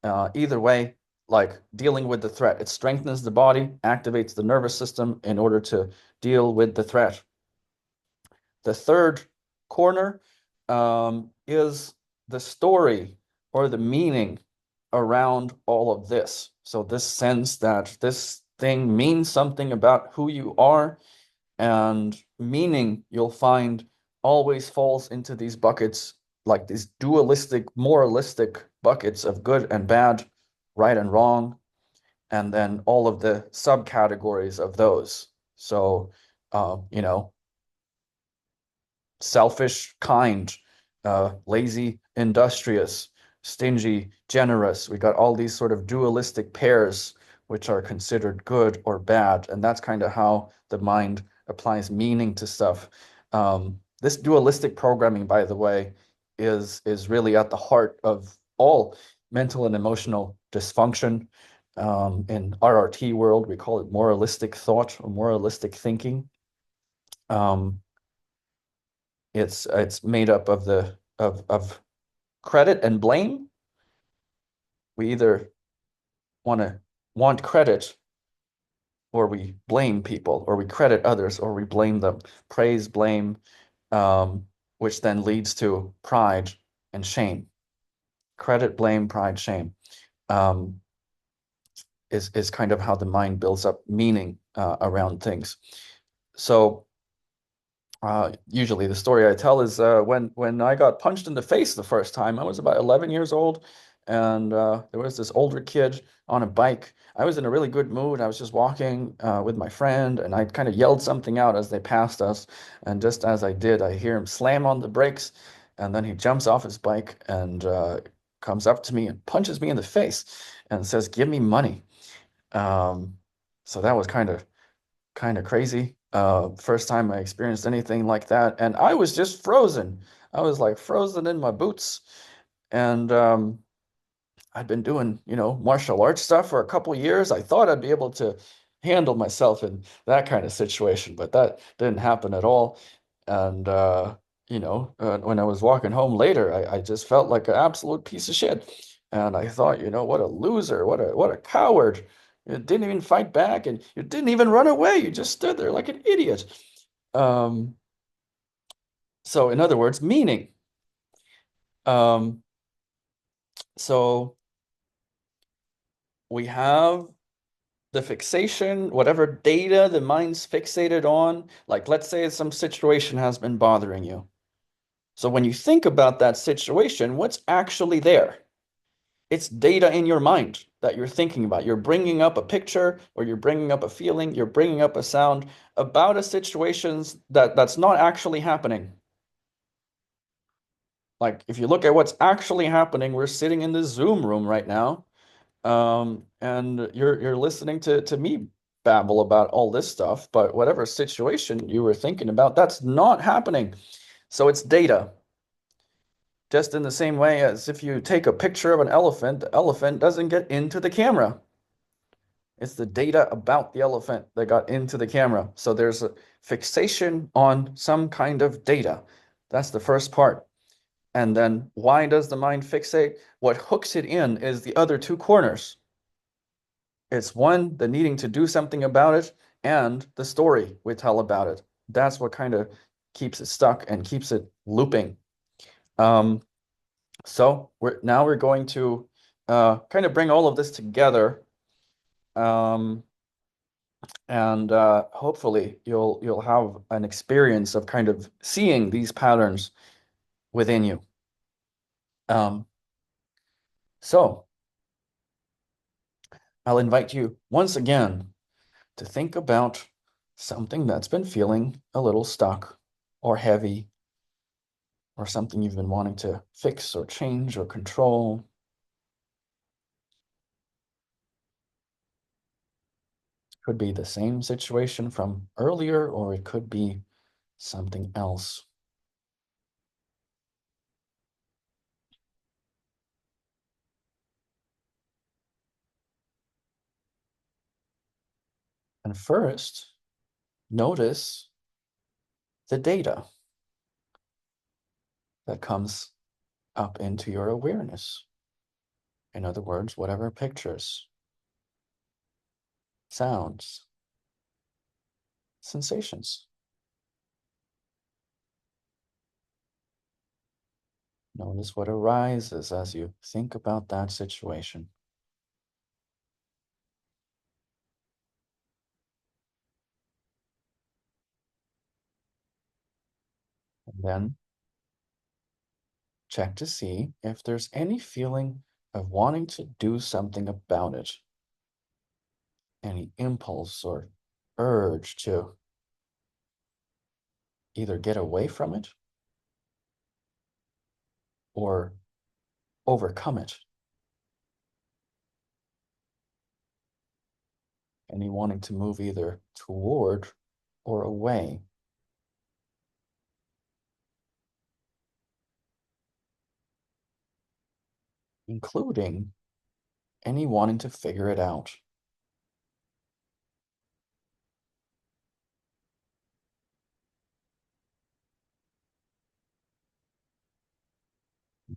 Speaker 2: Either way, like dealing with the threat, it strengthens the body, activates the nervous system in order to deal with the threat. The third corner is the story or the meaning around all of this. So this sense that this thing means something about who you are, and meaning, you'll find, always falls into these buckets, like these dualistic, moralistic buckets of good and bad, right and wrong, and then all of the subcategories of those. So, selfish, kind, lazy, industrious, stingy, generous. We got all these sort of dualistic pairs which are considered good or bad, and that's kind of how the mind applies meaning to stuff. This dualistic programming, by the way, is really at the heart of all mental and emotional dysfunction. In RRT world, we call it moralistic thought or moralistic thinking. It's made up of of credit and blame. We either want credit, or we blame people, or we credit others, or we blame them. Praise, blame, which then leads to pride and shame. Credit, blame, pride, shame, is kind of how the mind builds up meaning around things. So Usually the story I tell is when I got punched in the face the first time. I was about 11 years old, and there was this older kid on a bike. I was in a really good mood. I was just walking with my friend, and I kind of yelled something out as they passed us. And just as I did, I hear him slam on the brakes, and then he jumps off his bike and comes up to me and punches me in the face and says, "Give me money." Um, so that was kind of crazy. First time I experienced anything like that, and I was just frozen. I was like frozen in my boots, and I'd been doing, martial arts stuff for a couple years. I thought I'd be able to handle myself in that kind of situation, but that didn't happen at all. And when I was walking home later, I just felt like an absolute piece of shit. And I thought, what a loser, what a coward. You didn't even fight back, and you didn't even run away. You just stood there like an idiot. Um, so in other words, meaning. Um, so we have the fixation, whatever data the mind's fixated on, like let's say some situation has been bothering you. So when you think about that situation, what's actually there? It's data in your mind that you're thinking about. You're bringing up a picture, or you're bringing up a feeling, you're bringing up a sound about a situation that's not actually happening. Like if you look at what's actually happening, we're sitting in the Zoom room right now. And you're listening to me babble about all this stuff, but whatever situation you were thinking about, that's not happening. So it's data. Just in the same way as if you take a picture of an elephant, the elephant doesn't get into the camera. It's the data about the elephant that got into the camera. So there's a fixation on some kind of data. That's the first part. And then why does the mind fixate? What hooks it in is the other two corners. It's one, the needing to do something about it, and the story we tell about it. That's what kind of keeps it stuck and keeps it looping. Um, so we're going to kind of bring all of this together, um, and hopefully you'll have an experience of kind of seeing these patterns within you. Um, so I'll invite you once again to think about something that's been feeling a little stuck or heavy, or something you've been wanting to fix or change or control. Could be the same situation from earlier, or it could be something else. And first, notice the data that comes up into your awareness. In other words, whatever pictures, sounds, sensations. Notice what arises as you think about that situation. And then check to see if there's any feeling of wanting to do something about it. Any impulse or urge to either get away from it or overcome it. Any wanting to move either toward or away. Including any wanting to figure it out.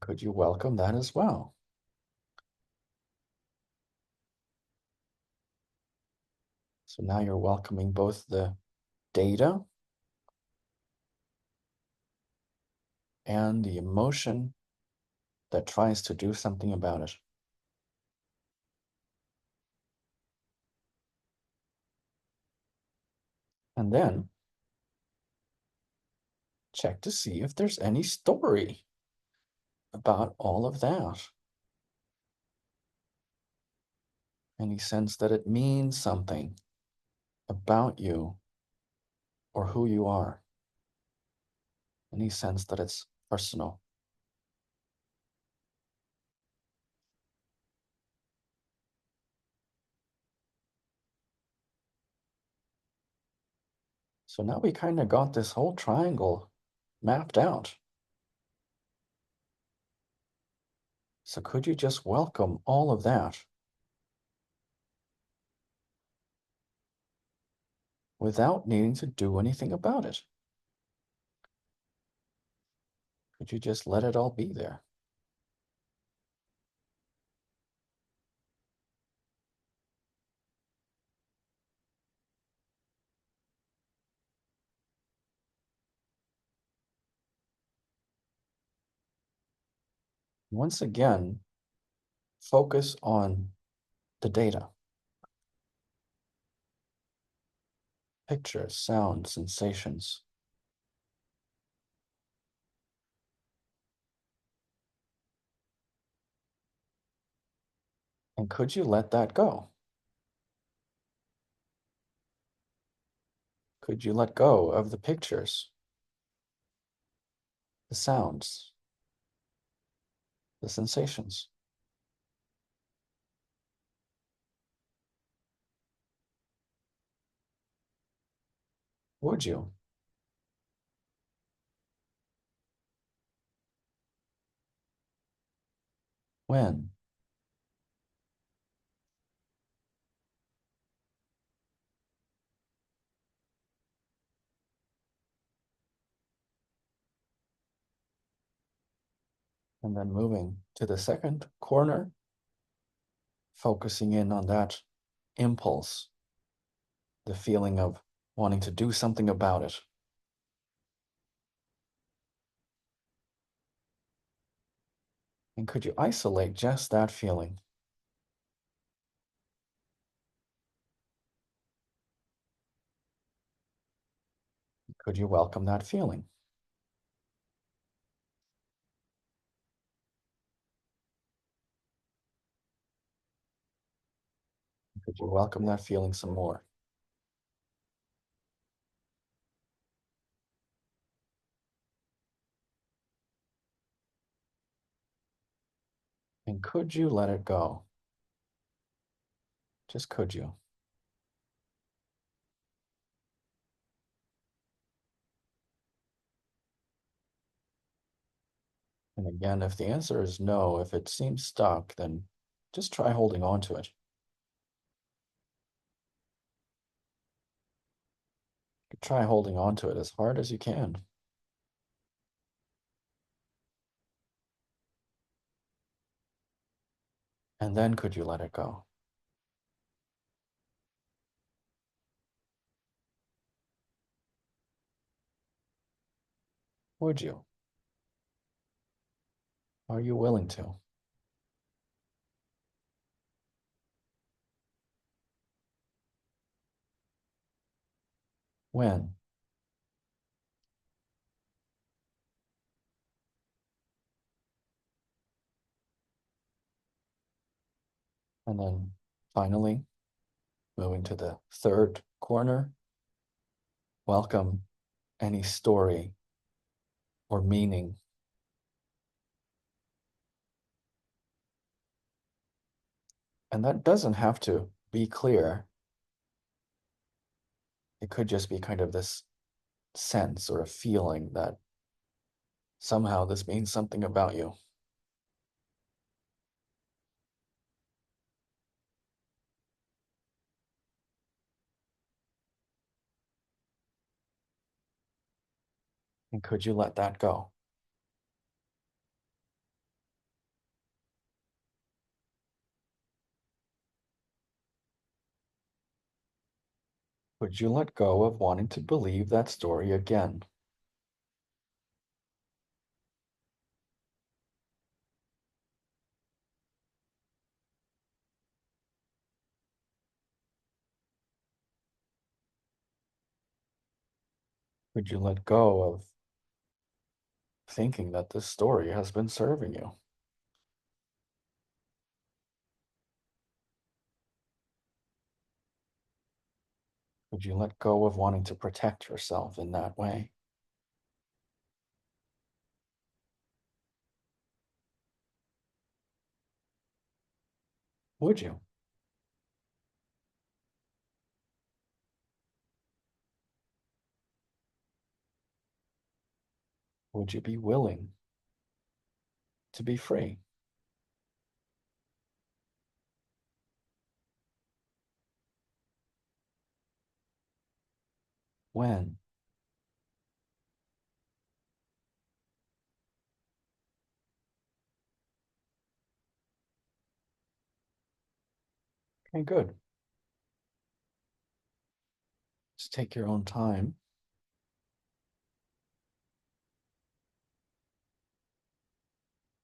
Speaker 2: Could you welcome that as well? So now you're welcoming both the data and the emotion that tries to do something about it. And then check to see if there's any story about all of that. Any sense that it means something about you or who you are. Any sense that it's personal. So now we kind of got this whole triangle mapped out. So could you just welcome all of that without needing to do anything about it? Could you just let it all be there? Once again, focus on the data. Pictures, sounds, sensations. And could you let that go? Could you let go of the pictures, the sounds, the sensations? Would you? When? And then moving to the second corner, focusing in on that impulse, the feeling of wanting to do something about it. And could you isolate just that feeling? Could you welcome that feeling? Could you welcome that feeling some more? And could you let it go? Just could you? And again, if the answer is no, if it seems stuck, then just try holding on to it. Try holding on to it as hard as you can. And then could you let it go? Would you? Are you willing to? When? And then finally, moving to the third corner, welcome any story or meaning. And that doesn't have to be clear. It could just be kind of this sense or a feeling that somehow this means something about you. And could you let that go? Could you let go of wanting to believe that story again? Could you let go of thinking that this story has been serving you? Would you let go of wanting to protect yourself in that way? Would you? Would you be willing to be free? When? Okay, good. Just take your own time.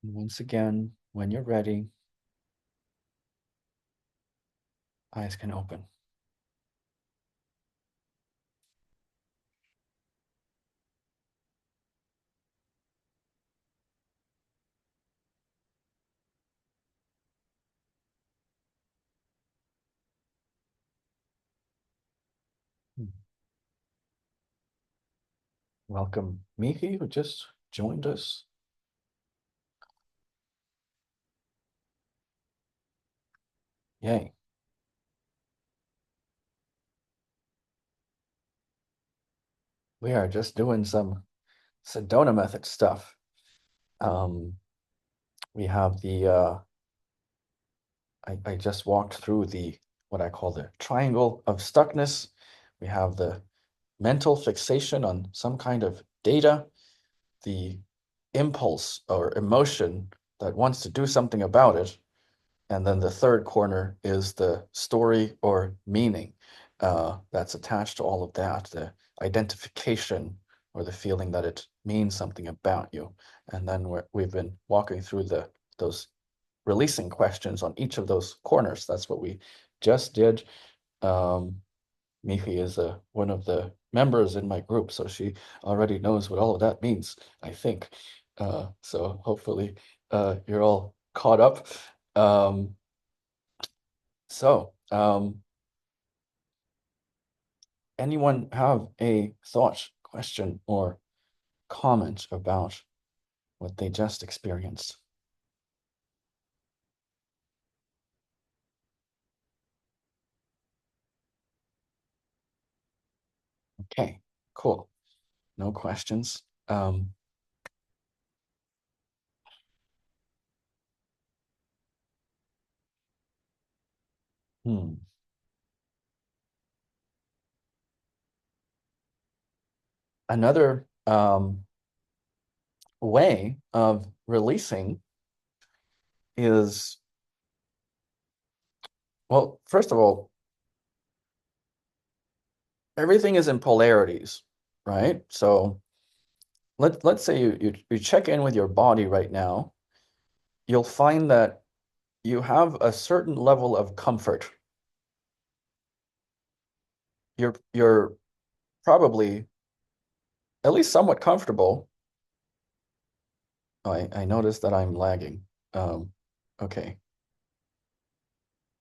Speaker 2: And once again, when you're ready, eyes can open. Welcome, Miki, who just joined us. Yay. We are just doing some Sedona method stuff. We have the, I just walked through the, what I call the triangle of stuckness. We have the mental fixation on some kind of data, the impulse or emotion that wants to do something about it. And then the third corner is the story or meaning that's attached to all of that, the identification or the feeling that it means something about you. And then we've been walking through those releasing questions on each of those corners. That's what we just did. Mihi is one of the members in my group, so she already knows what all of that means, I think. So hopefully you're all caught up. So, anyone have a thought, question, or comment about what they just experienced? Okay, cool. No questions. Hmm. Another way of releasing is, well, first of all, everything is in polarities, right? So let's say you check in with your body right now, you'll find that you have a certain level of comfort. You're probably at least somewhat comfortable. Oh, I noticed that I'm lagging. Okay.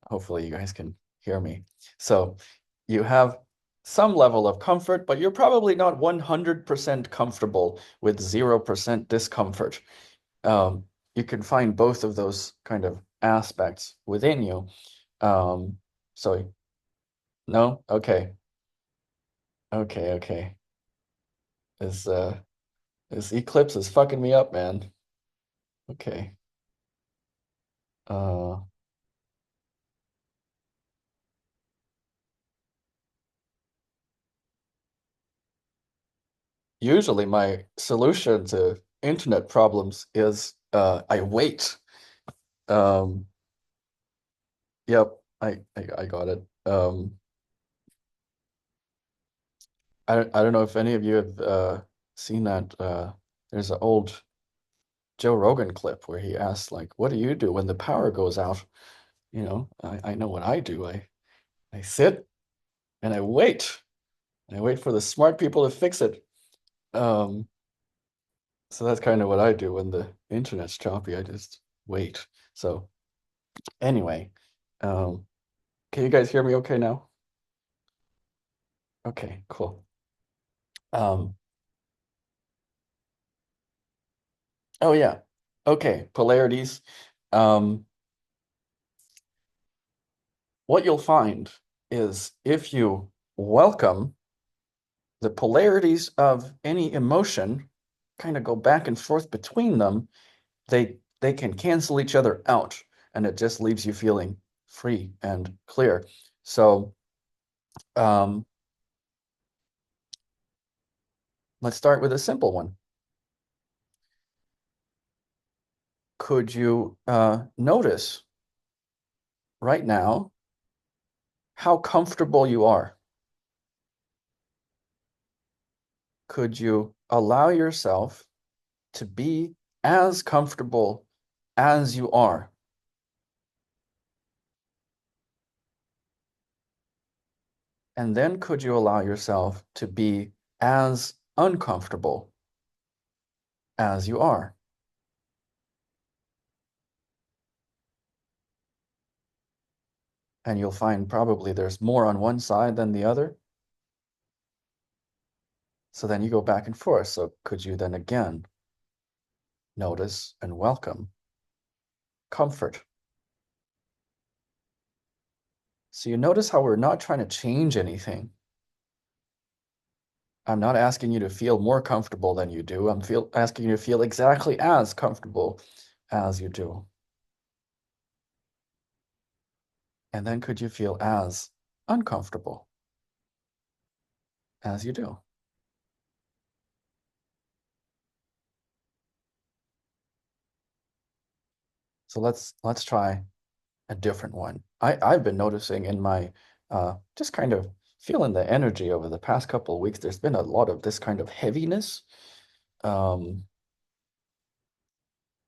Speaker 2: Hopefully you guys can hear me. So you have some level of comfort, but you're probably not 100% comfortable with 0% discomfort. You can find both of those kind of aspects within you. So no? Okay. Okay. This this eclipse is fucking me up, man. Okay. Uh Usually my solution to internet problems is I wait. Um, yep, I got it. I don't know if any of you have seen that. There's an old Joe Rogan clip where he asks like, "What do you do when the power goes out?" You know, I know what I do. I sit and I wait. And I wait for the smart people to fix it. Um, So that's kind of what I do when the internet's choppy. I just wait. So anyway, can you guys hear me okay now? Okay, cool. Um, oh yeah. Okay, polarities. Um, what you'll find is if you welcome the polarities of any emotion, kind of go back and forth between them, they can cancel each other out, and it just leaves you feeling free and clear. So um, let's start with a simple one. Could you notice right now how comfortable you are? Could you allow yourself to be as comfortable as you are? And then could you allow yourself to be as uncomfortable as you are? And you'll find probably there's more on one side than the other. So then you go back and forth. So could you then again notice and welcome comfort? So you notice how we're not trying to change anything. I'm not asking you to feel more comfortable than you do. I'm asking you to feel exactly as comfortable as you do. And then could you feel as uncomfortable as you do? So let's try a different one. I've been noticing in my just kind of feeling the energy over the past couple of weeks. There's been a lot of this kind of heaviness. Um,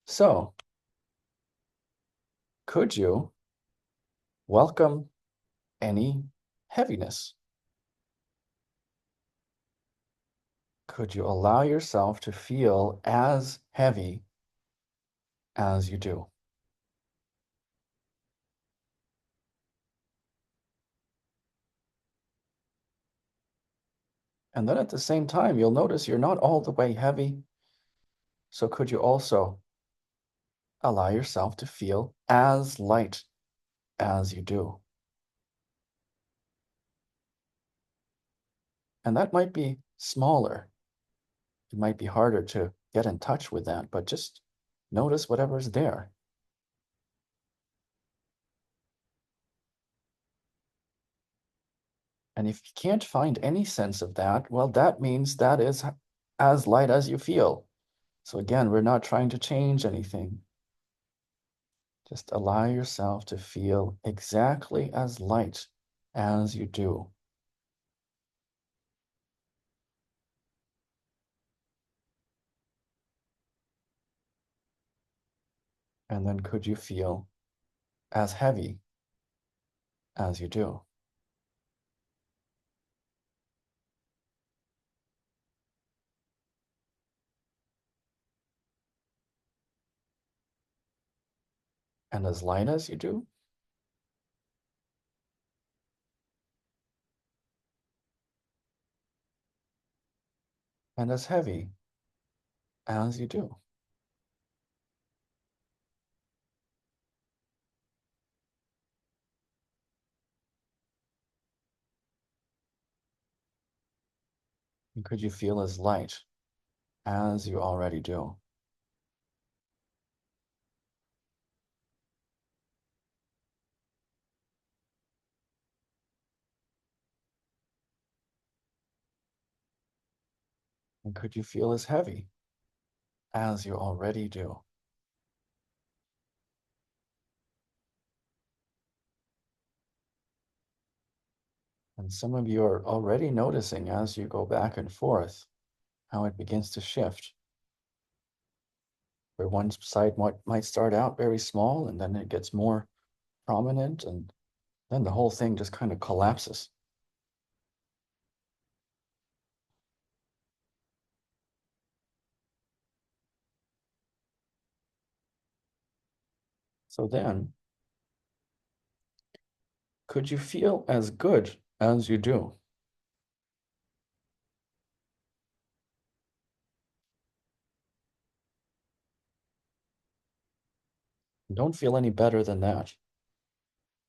Speaker 2: so could you welcome any heaviness? Could you allow yourself to feel as heavy as you do? And then at the same time, you'll notice you're not all the way heavy. So could you also allow yourself to feel as light as you do? And that might be smaller. It might be harder to get in touch with that, but just notice whatever's there. And if you can't find any sense of that, well, that means that is as light as you feel. So again, we're not trying to change anything. Just allow yourself to feel exactly as light as you do. And then could you feel as heavy as you do? And as light as you do? And as heavy as you do? And could you feel as light as you already do? And could you feel as heavy as you already do? And some of you are already noticing as you go back and forth how it begins to shift. Where one side might start out very small and then it gets more prominent, and then the whole thing just kind of collapses. So then, could you feel as good as you do? Don't feel any better than that.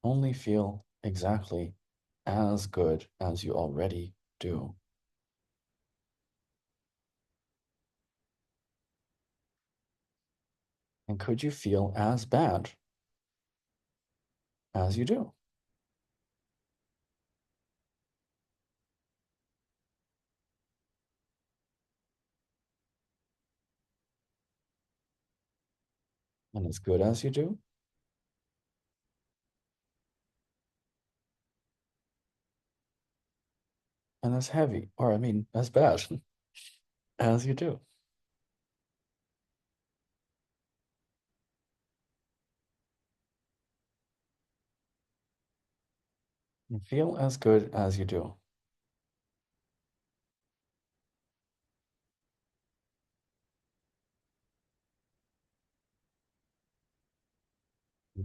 Speaker 2: Only feel exactly as good as you already do. And could you feel as bad as you do? And as good as you do? And as heavy, or I mean, as bad as you do. And feel as good as you do.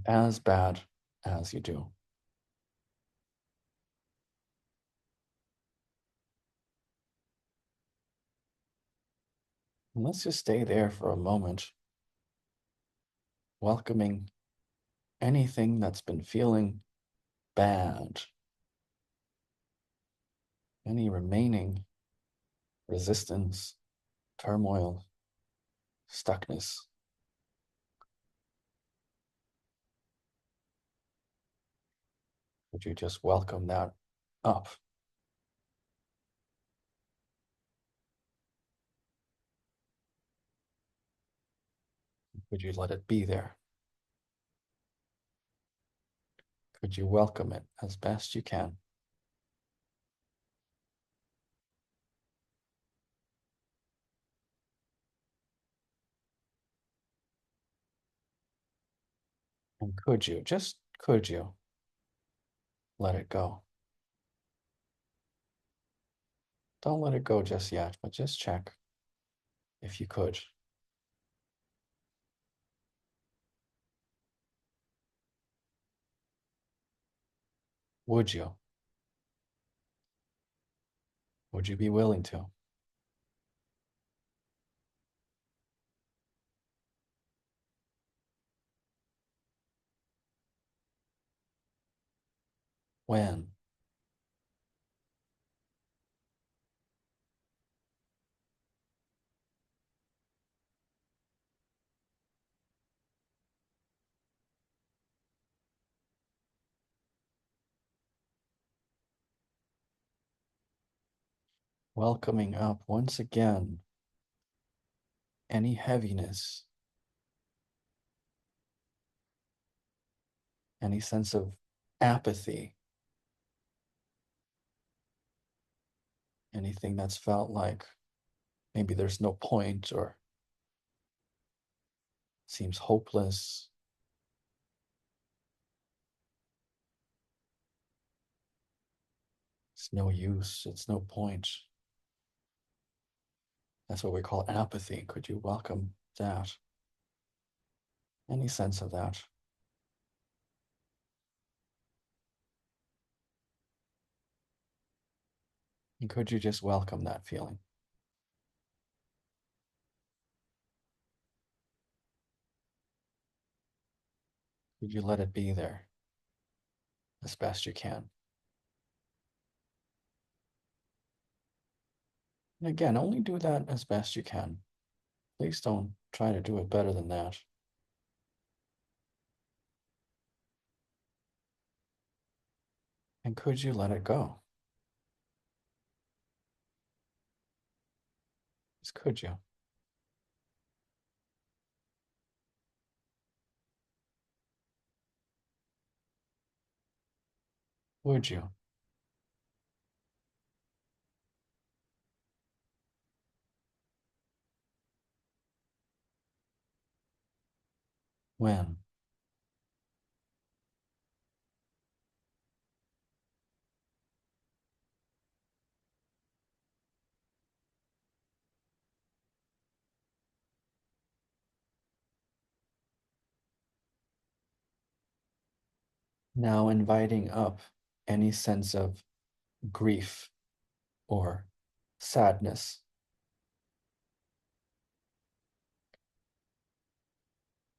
Speaker 2: As bad as you do. And let's just stay there for a moment, welcoming anything that's been feeling bad, any remaining resistance, turmoil, stuckness. Would you just welcome that up? Would you let it be there? Could you welcome it as best you can? And could you, just could you, let it go? Don't let it go just yet, but just check if you could. Would you? Would you be willing to? When? Welcoming up once again any heaviness, any sense of apathy, anything that's felt like maybe there's no point or seems hopeless. It's no use, it's no point. That's what we call apathy. Could you welcome that? Any sense of that? And could you just welcome that feeling? Could you let it be there as best you can? And again, only do that as best you can. Please don't try to do it better than that. And could you let it go? Just could you? Would you? When? Now inviting up any sense of grief or sadness,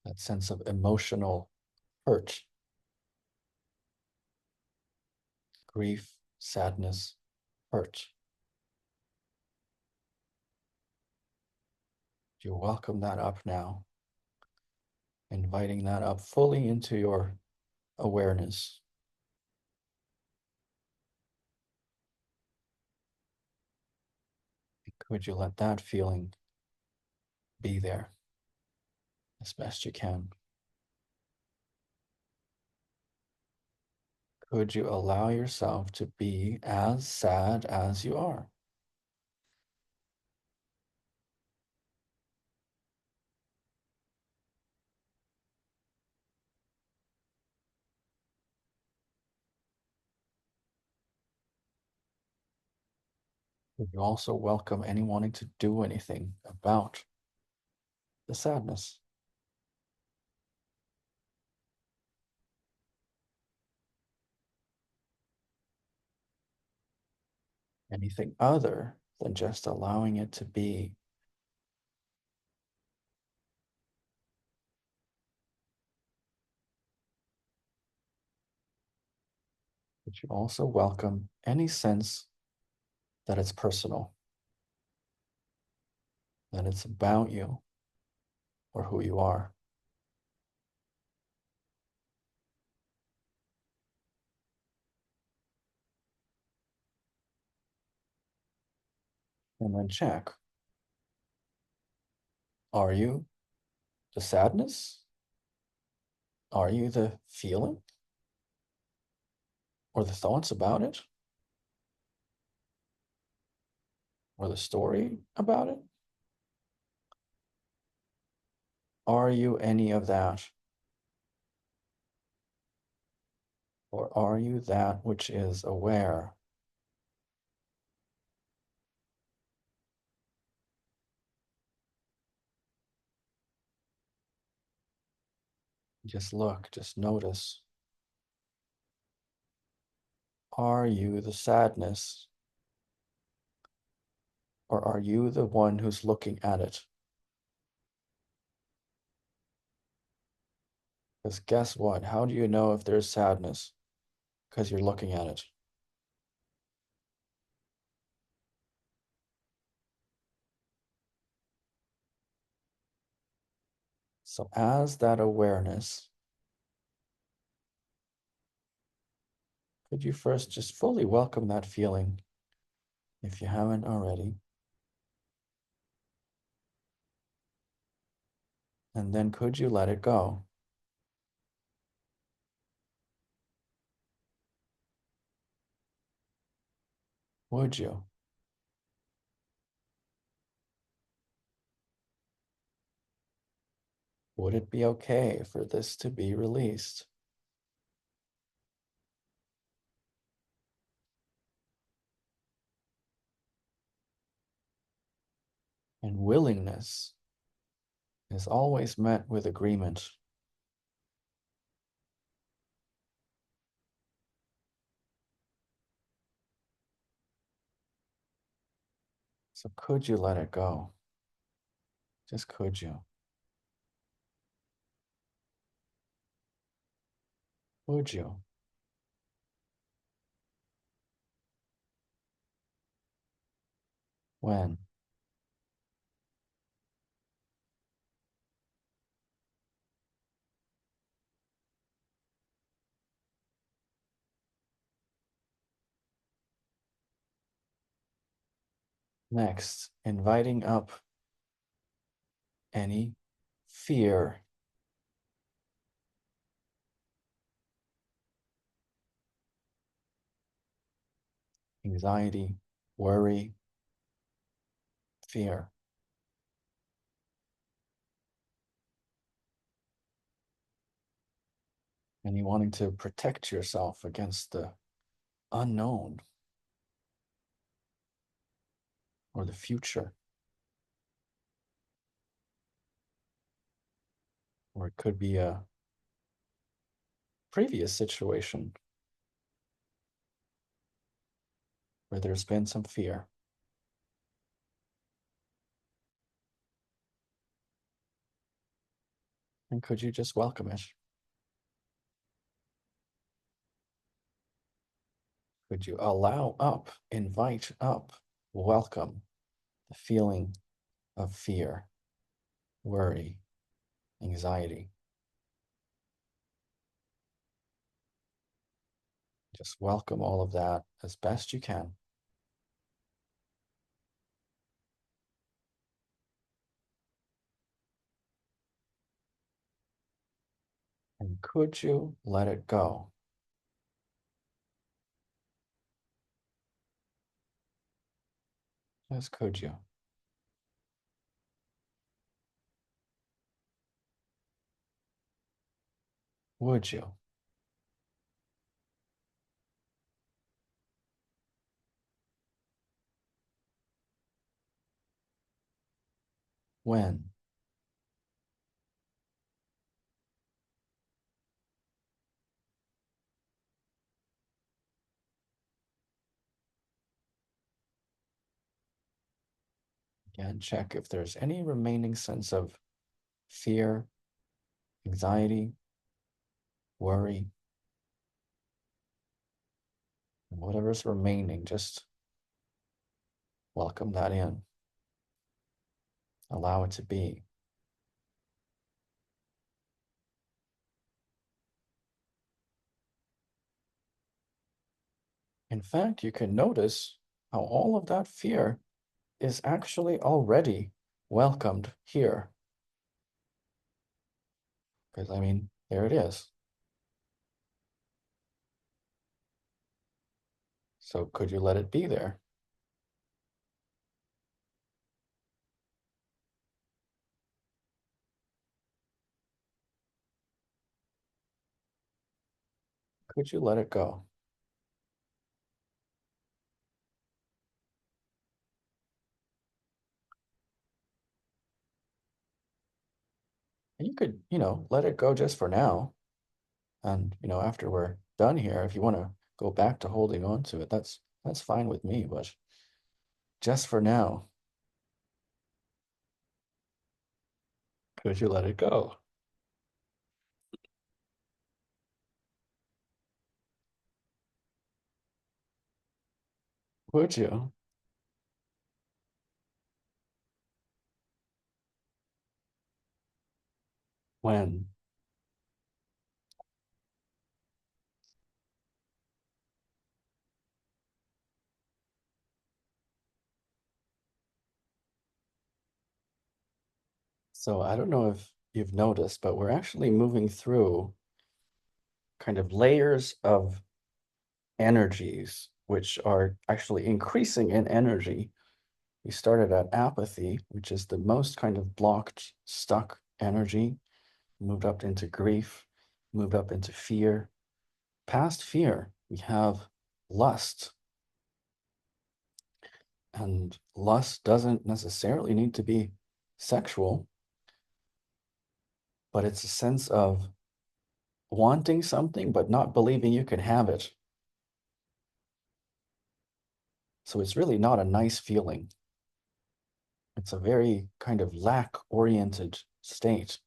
Speaker 2: that sense of emotional hurt, grief, sadness, hurt. You welcome that up now, inviting that up fully into your awareness. Could you let that feeling be there as best you can? Could you allow yourself to be as sad as you are? Would you also welcome any wanting to do anything about the sadness? Anything other than just allowing it to be? Would you also welcome any sense that it's personal, that it's about you or who you are? And then check, are you the sadness? Are you the feeling or the thoughts about it or the story about it? Are you any of that? Or are you that which is aware? Just look, just notice. Are you the sadness? Or are you the one who's looking at it? Because guess what? How do you know if there's sadness? Because you're looking at it. So as that awareness, could you first just fully welcome that feeling if you haven't already? And then could you let it go? Would you? Would it be okay for this to be released? And willingness is always met with agreement. So could you let it go? Just could you? Would you? When? Next, inviting up any fear, anxiety, worry, fear. Any wanting to protect yourself against the unknown or the future. Or it could be a previous situation where there's been some fear. And could you just welcome it? Could you allow up, invite up, welcome the feeling of fear, worry, anxiety? Just welcome all of that as best you can. And could you let it go? Yes, could you? Would you? When? Again, check if there's any remaining sense of fear, anxiety, worry, whatever's remaining, just welcome that in. Allow it to be. In fact, you can notice how all of that fear is actually already welcomed here. Because, I mean, there it is. So could you let it be there? Could you let it go? And you could, let it go just for now. And, after we're done here, if you want to go back to holding on to it, that's fine with me, but just for now, could you let it go? Would you? When? So I don't know if you've noticed, but we're actually moving through kind of layers of energies, which are actually increasing in energy. We started at apathy, which is the most kind of blocked, stuck energy, moved up into grief, moved up into fear. Past fear, we have lust. And lust doesn't necessarily need to be sexual, but it's a sense of wanting something, but not believing you can have it. So it's really not a nice feeling. It's a very kind of lack-oriented state.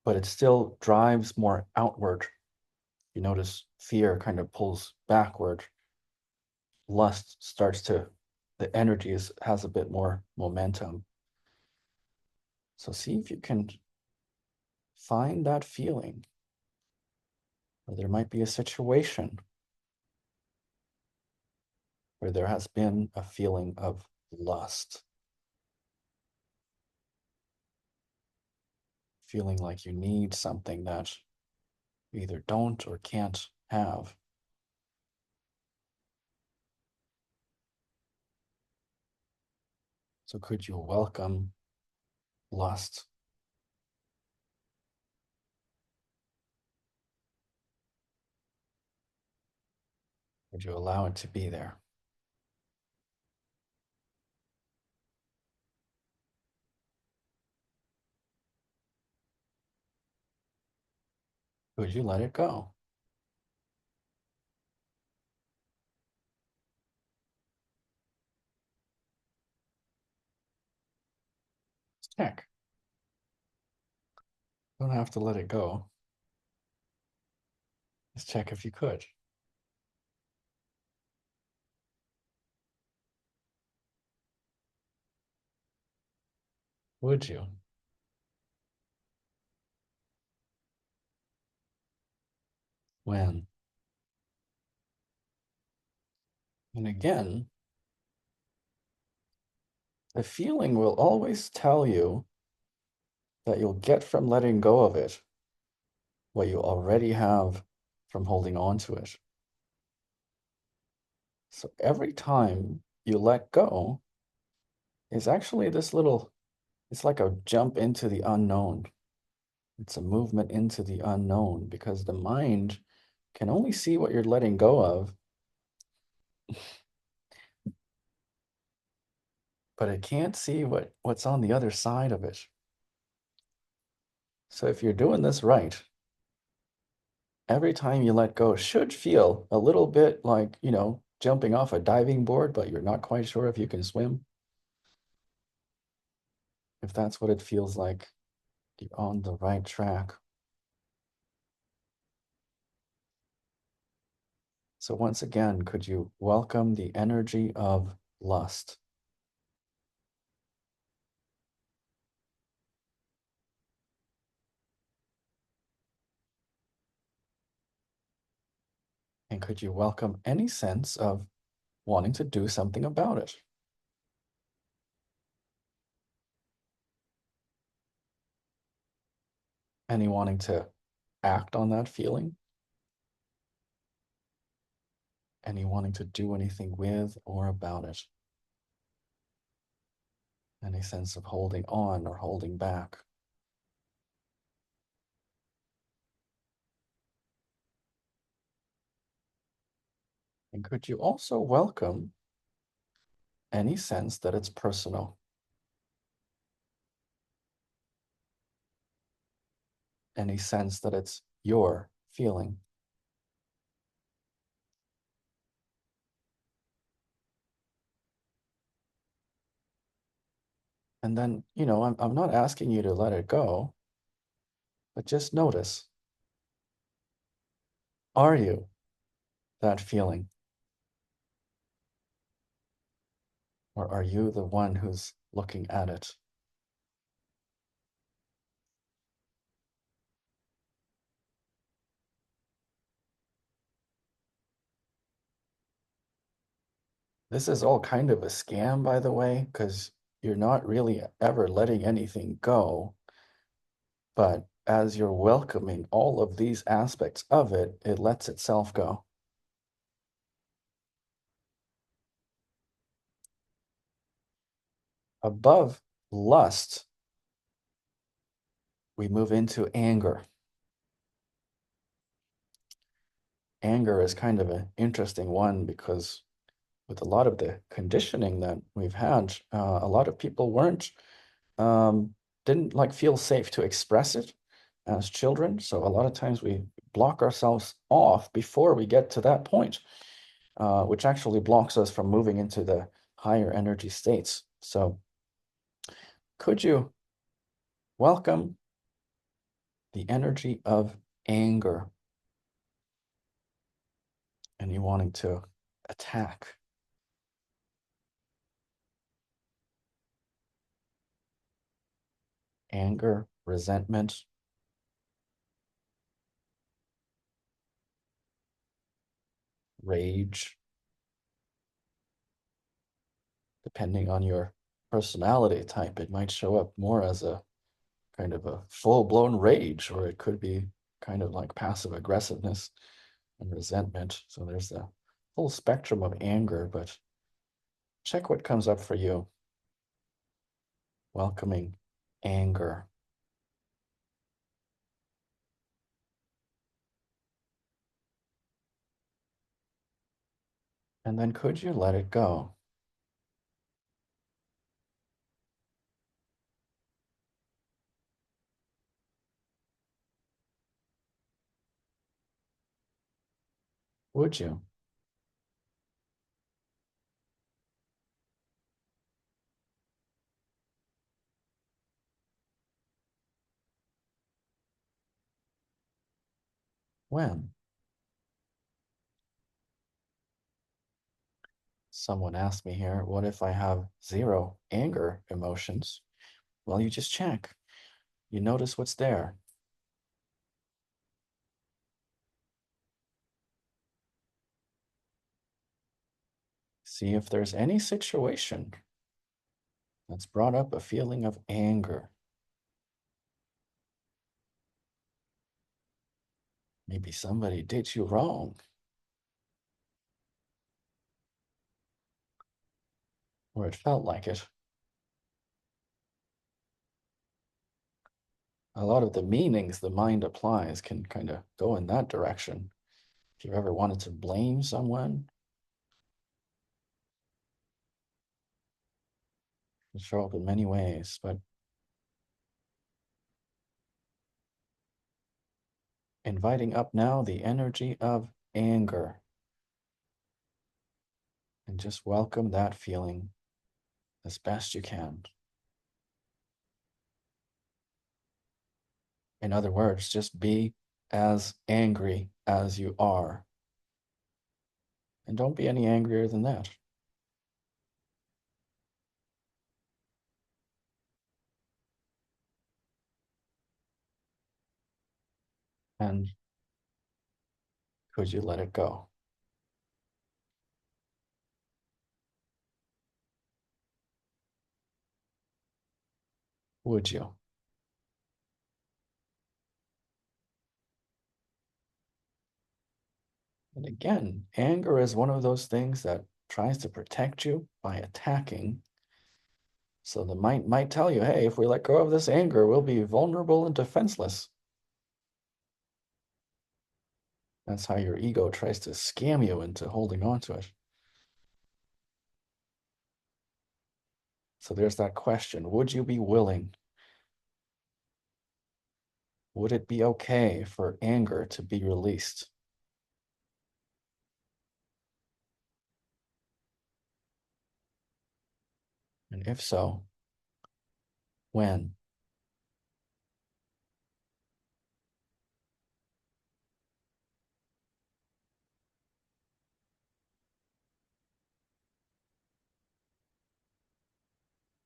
Speaker 2: But it still drives more outward. You notice fear kind of pulls backward. Lust starts to, the energy has a bit more momentum. So see if you can find that feeling, or there might be a situation where there has been a feeling of lust, feeling like you need something that you either don't or can't have. So could you welcome lust? Would you allow it to be there? Could you let it go? Check. Don't have to let it go. Just check if you could. Would you? When? And again, the feeling will always tell you that you'll get from letting go of it what you already have from holding on to it. So every time you let go is actually this little, it's like a jump into the unknown. It's a movement into the unknown because the mind can only see what you're letting go of, but it can't see what's on the other side of it. So if you're doing this right, every time you let go should feel a little bit like, jumping off a diving board, but you're not quite sure if you can swim. If that's what it feels like, you're on the right track. So once again, could you welcome the energy of lust? And could you welcome any sense of wanting to do something about it? Any wanting to act on that feeling? Any wanting to do anything with or about it? Any sense of holding on or holding back? And could you also welcome any sense that it's personal? Any sense that it's your feeling? And then, I'm not asking you to let it go, but just notice, are you that feeling? Or are you the one who's looking at it? This is all kind of a scam, by the way, because you're not really ever letting anything go. But as you're welcoming all of these aspects of it, it lets itself go. Above lust, we move into anger. Anger is kind of an interesting one because with a lot of the conditioning that we've had, a lot of people um, didn't like feel safe to express it as children. So a lot of times we block ourselves off before we get to that point, which actually blocks us from moving into the higher energy states. So could you welcome the energy of anger? And you wanting to attack. Anger, resentment, rage, depending on your personality type, it might show up more as a kind of a full-blown rage, or it could be kind of like passive aggressiveness and resentment. So there's the full spectrum of anger, but check what comes up for you. Welcoming anger. And then could you let it go? Would you? When? Someone asked me here, what if I have zero anger emotions? Well, you just check. You notice what's there. See if there's any situation that's brought up a feeling of anger. Maybe somebody did you wrong. Or it felt like it. A lot of the meanings the mind applies can kind of go in that direction. If you ever wanted to blame someone, it show up in many ways, but inviting up now the energy of anger and just welcome that feeling as best you can. In other words, just be as angry as you are. And don't be any angrier than that. And could you let it go? Would you? And again, anger is one of those things that tries to protect you by attacking. So the mind might tell you, hey, if we let go of this anger, we'll be vulnerable and defenseless. That's how your ego tries to scam you into holding on to it. So there's that question. Would you be willing? Would it be okay for anger to be released? And if so, when?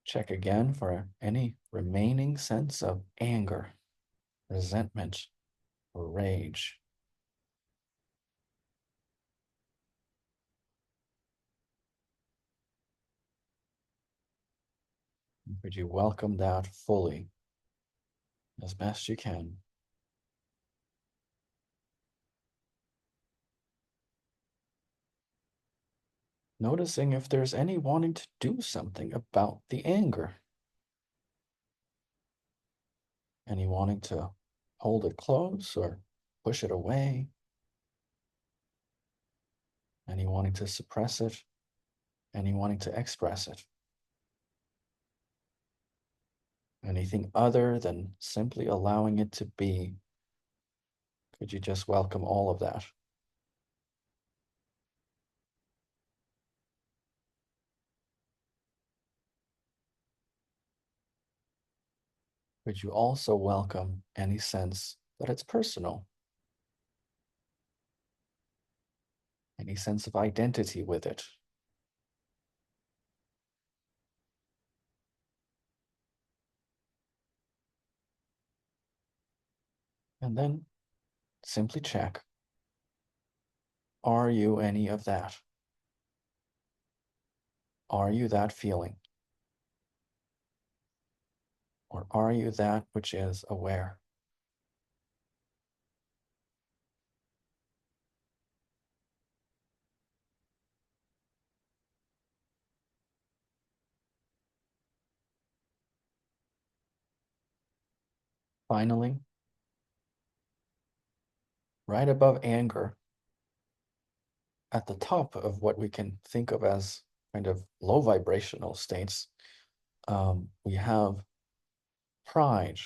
Speaker 2: Check again for any remaining sense of anger, resentment, or rage. Could you welcome that fully as best you can? Noticing if there's any wanting to do something about the anger. Any wanting to hold it close or push it away. Any wanting to suppress it. Any wanting to express it. Anything other than simply allowing it to be. Could you just welcome all of that? Could you also welcome any sense that it's personal? Any sense of identity with it? And then simply check, are you any of that? Are you that feeling? Or are you that which is aware? Finally, right above anger, at the top of what we can think of as kind of low vibrational states, we have pride.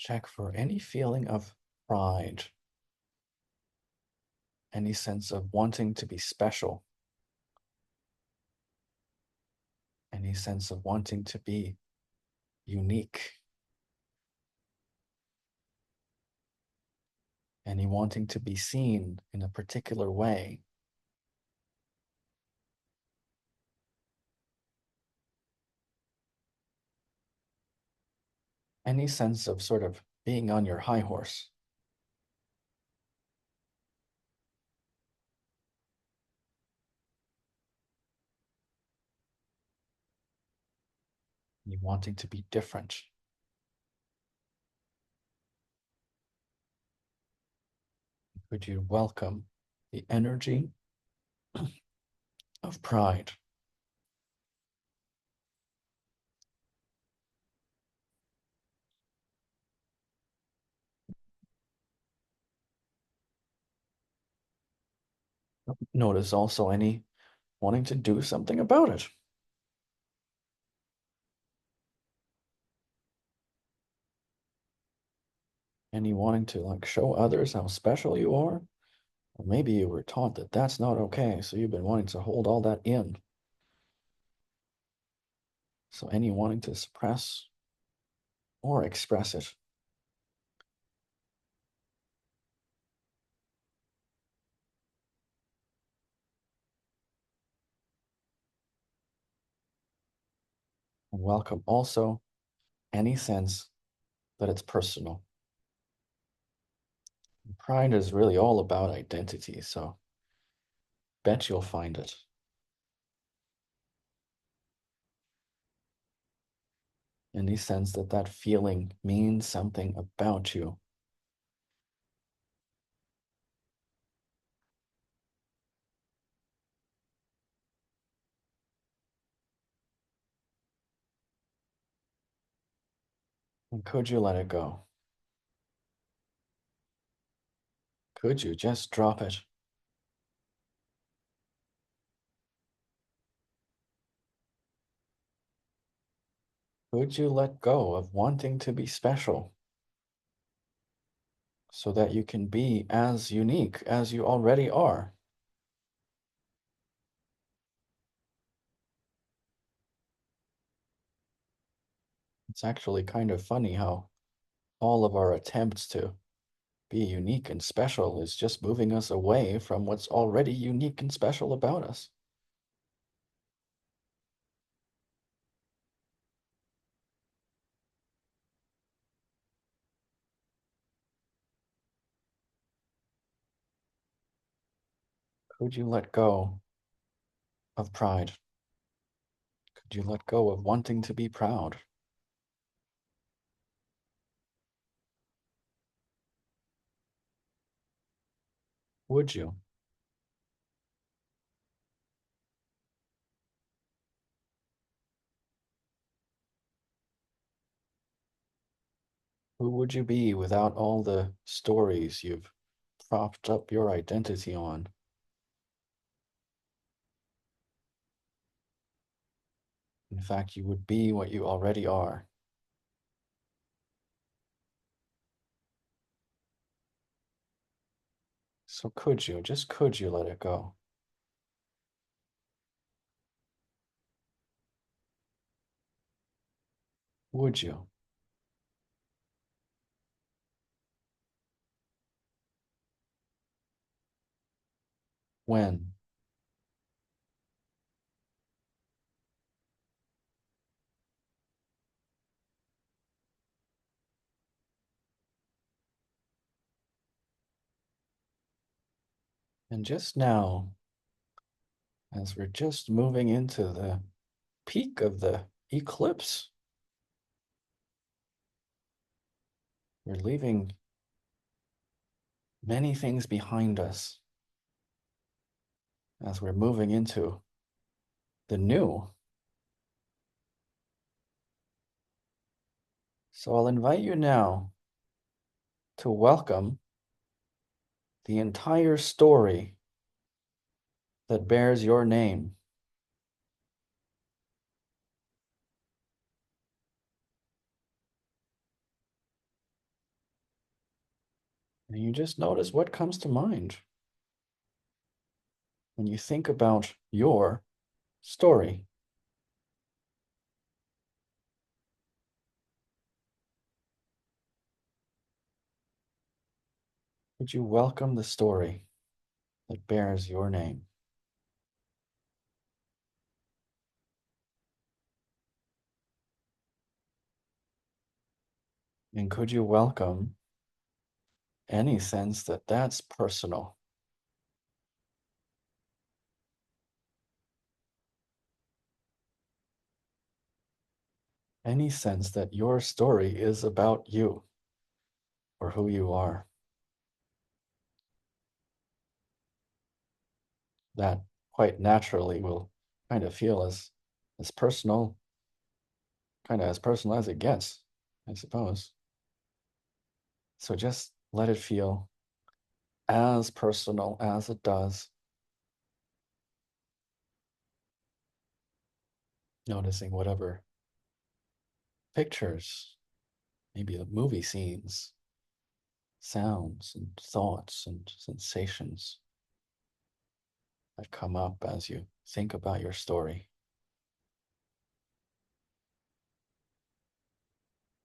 Speaker 2: check for any feeling of pride, any sense of wanting to be special, any sense of wanting to be unique, any wanting to be seen in a particular way. Any sense of sort of being on your high horse. You wanting to be different. Could you welcome the energy of pride? Notice also any wanting to do something about it. Any wanting to like show others how special you are. Or maybe you were taught that that's not okay, so you've been wanting to hold all that in. So any wanting to suppress or express it. And welcome also any sense that it's personal. Pride is really all about identity, so bet you'll find it. Any sense that that feeling means something about you. And could you let it go? Could you just drop it? Could you let go of wanting to be special so that you can be as unique as you already are? It's actually kind of funny how all of our attempts to be unique and special is just moving us away from what's already unique and special about us. Could you let go of pride? Could you let go of wanting to be proud? Would you? Who would you be without all the stories you've propped up your identity on? In fact, you would be what you already are. So just could you let it go? Would you? When? And just now, as we're just moving into the peak of the eclipse, we're leaving many things behind us as we're moving into the new. So I'll invite you now to welcome the entire story that bears your name. And you just notice what comes to mind when you think about your story. Would you welcome the story that bears your name? And could you welcome any sense that that's personal? Any sense that your story is about you or who you are? That quite naturally will kind of feel as personal, kind of as personal as it gets, I suppose. So just let it feel as personal as it does. Noticing whatever pictures, maybe the movie scenes, sounds and thoughts and sensations that come up as you think about your story.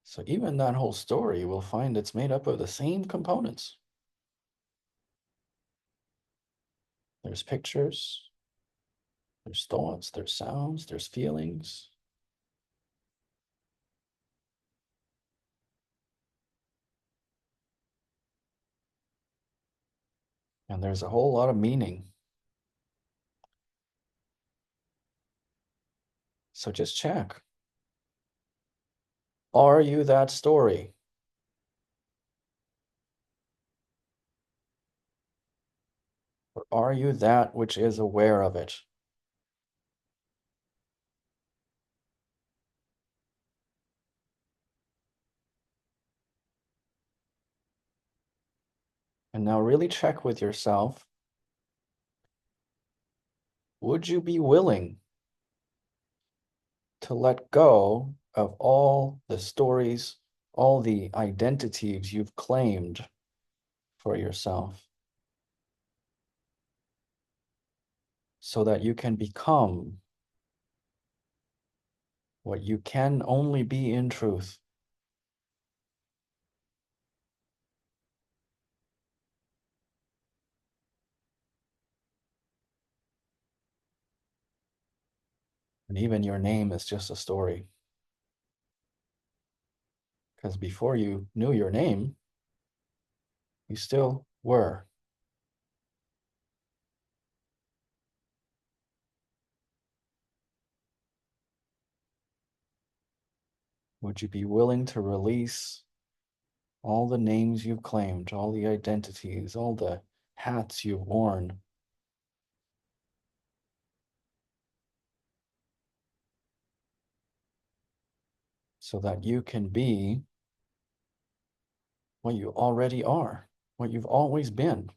Speaker 2: So even that whole story will find it's made up of the same components. There's pictures, there's thoughts, there's sounds, there's feelings. And there's a whole lot of meaning. So just check. Are you that story? Or are you that which is aware of it? And now really check with yourself. Would you be willing to let go of all the stories, all the identities you've claimed for yourself so that you can become what you can only be in truth? And even your name is just a story. Because before you knew your name, you still were. Would you be willing to release all the names you've claimed, all the identities, all the hats you've worn, so that you can be what you already are, what you've always been?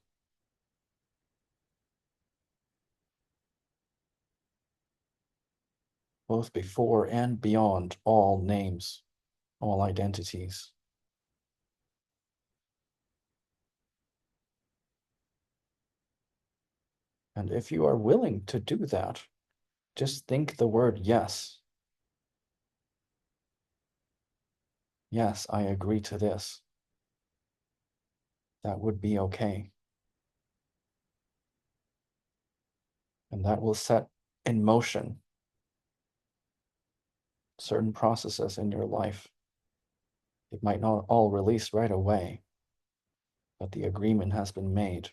Speaker 2: Both before and beyond all names, all identities. And if you are willing to do that, just think the word yes. Yes, I agree to this. That would be okay. And that will set in motion certain processes in your life. It might not all release right away, but the agreement has been made.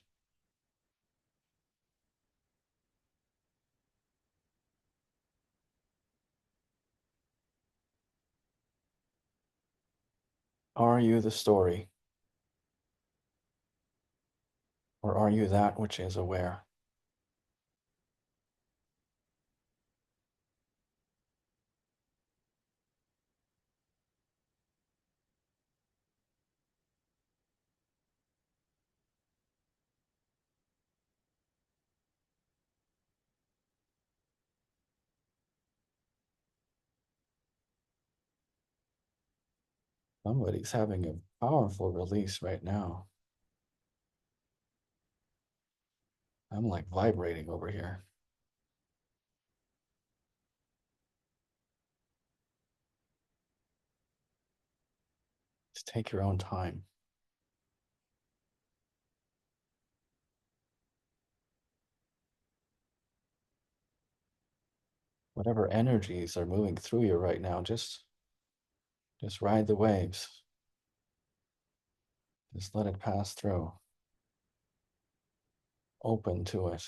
Speaker 2: Are you the story? Or are you that which is aware? Somebody's having a powerful release right now. I'm like vibrating over here. Just take your own time. Whatever energies are moving through you right now, just ride the waves. Just let it pass through. Open to it.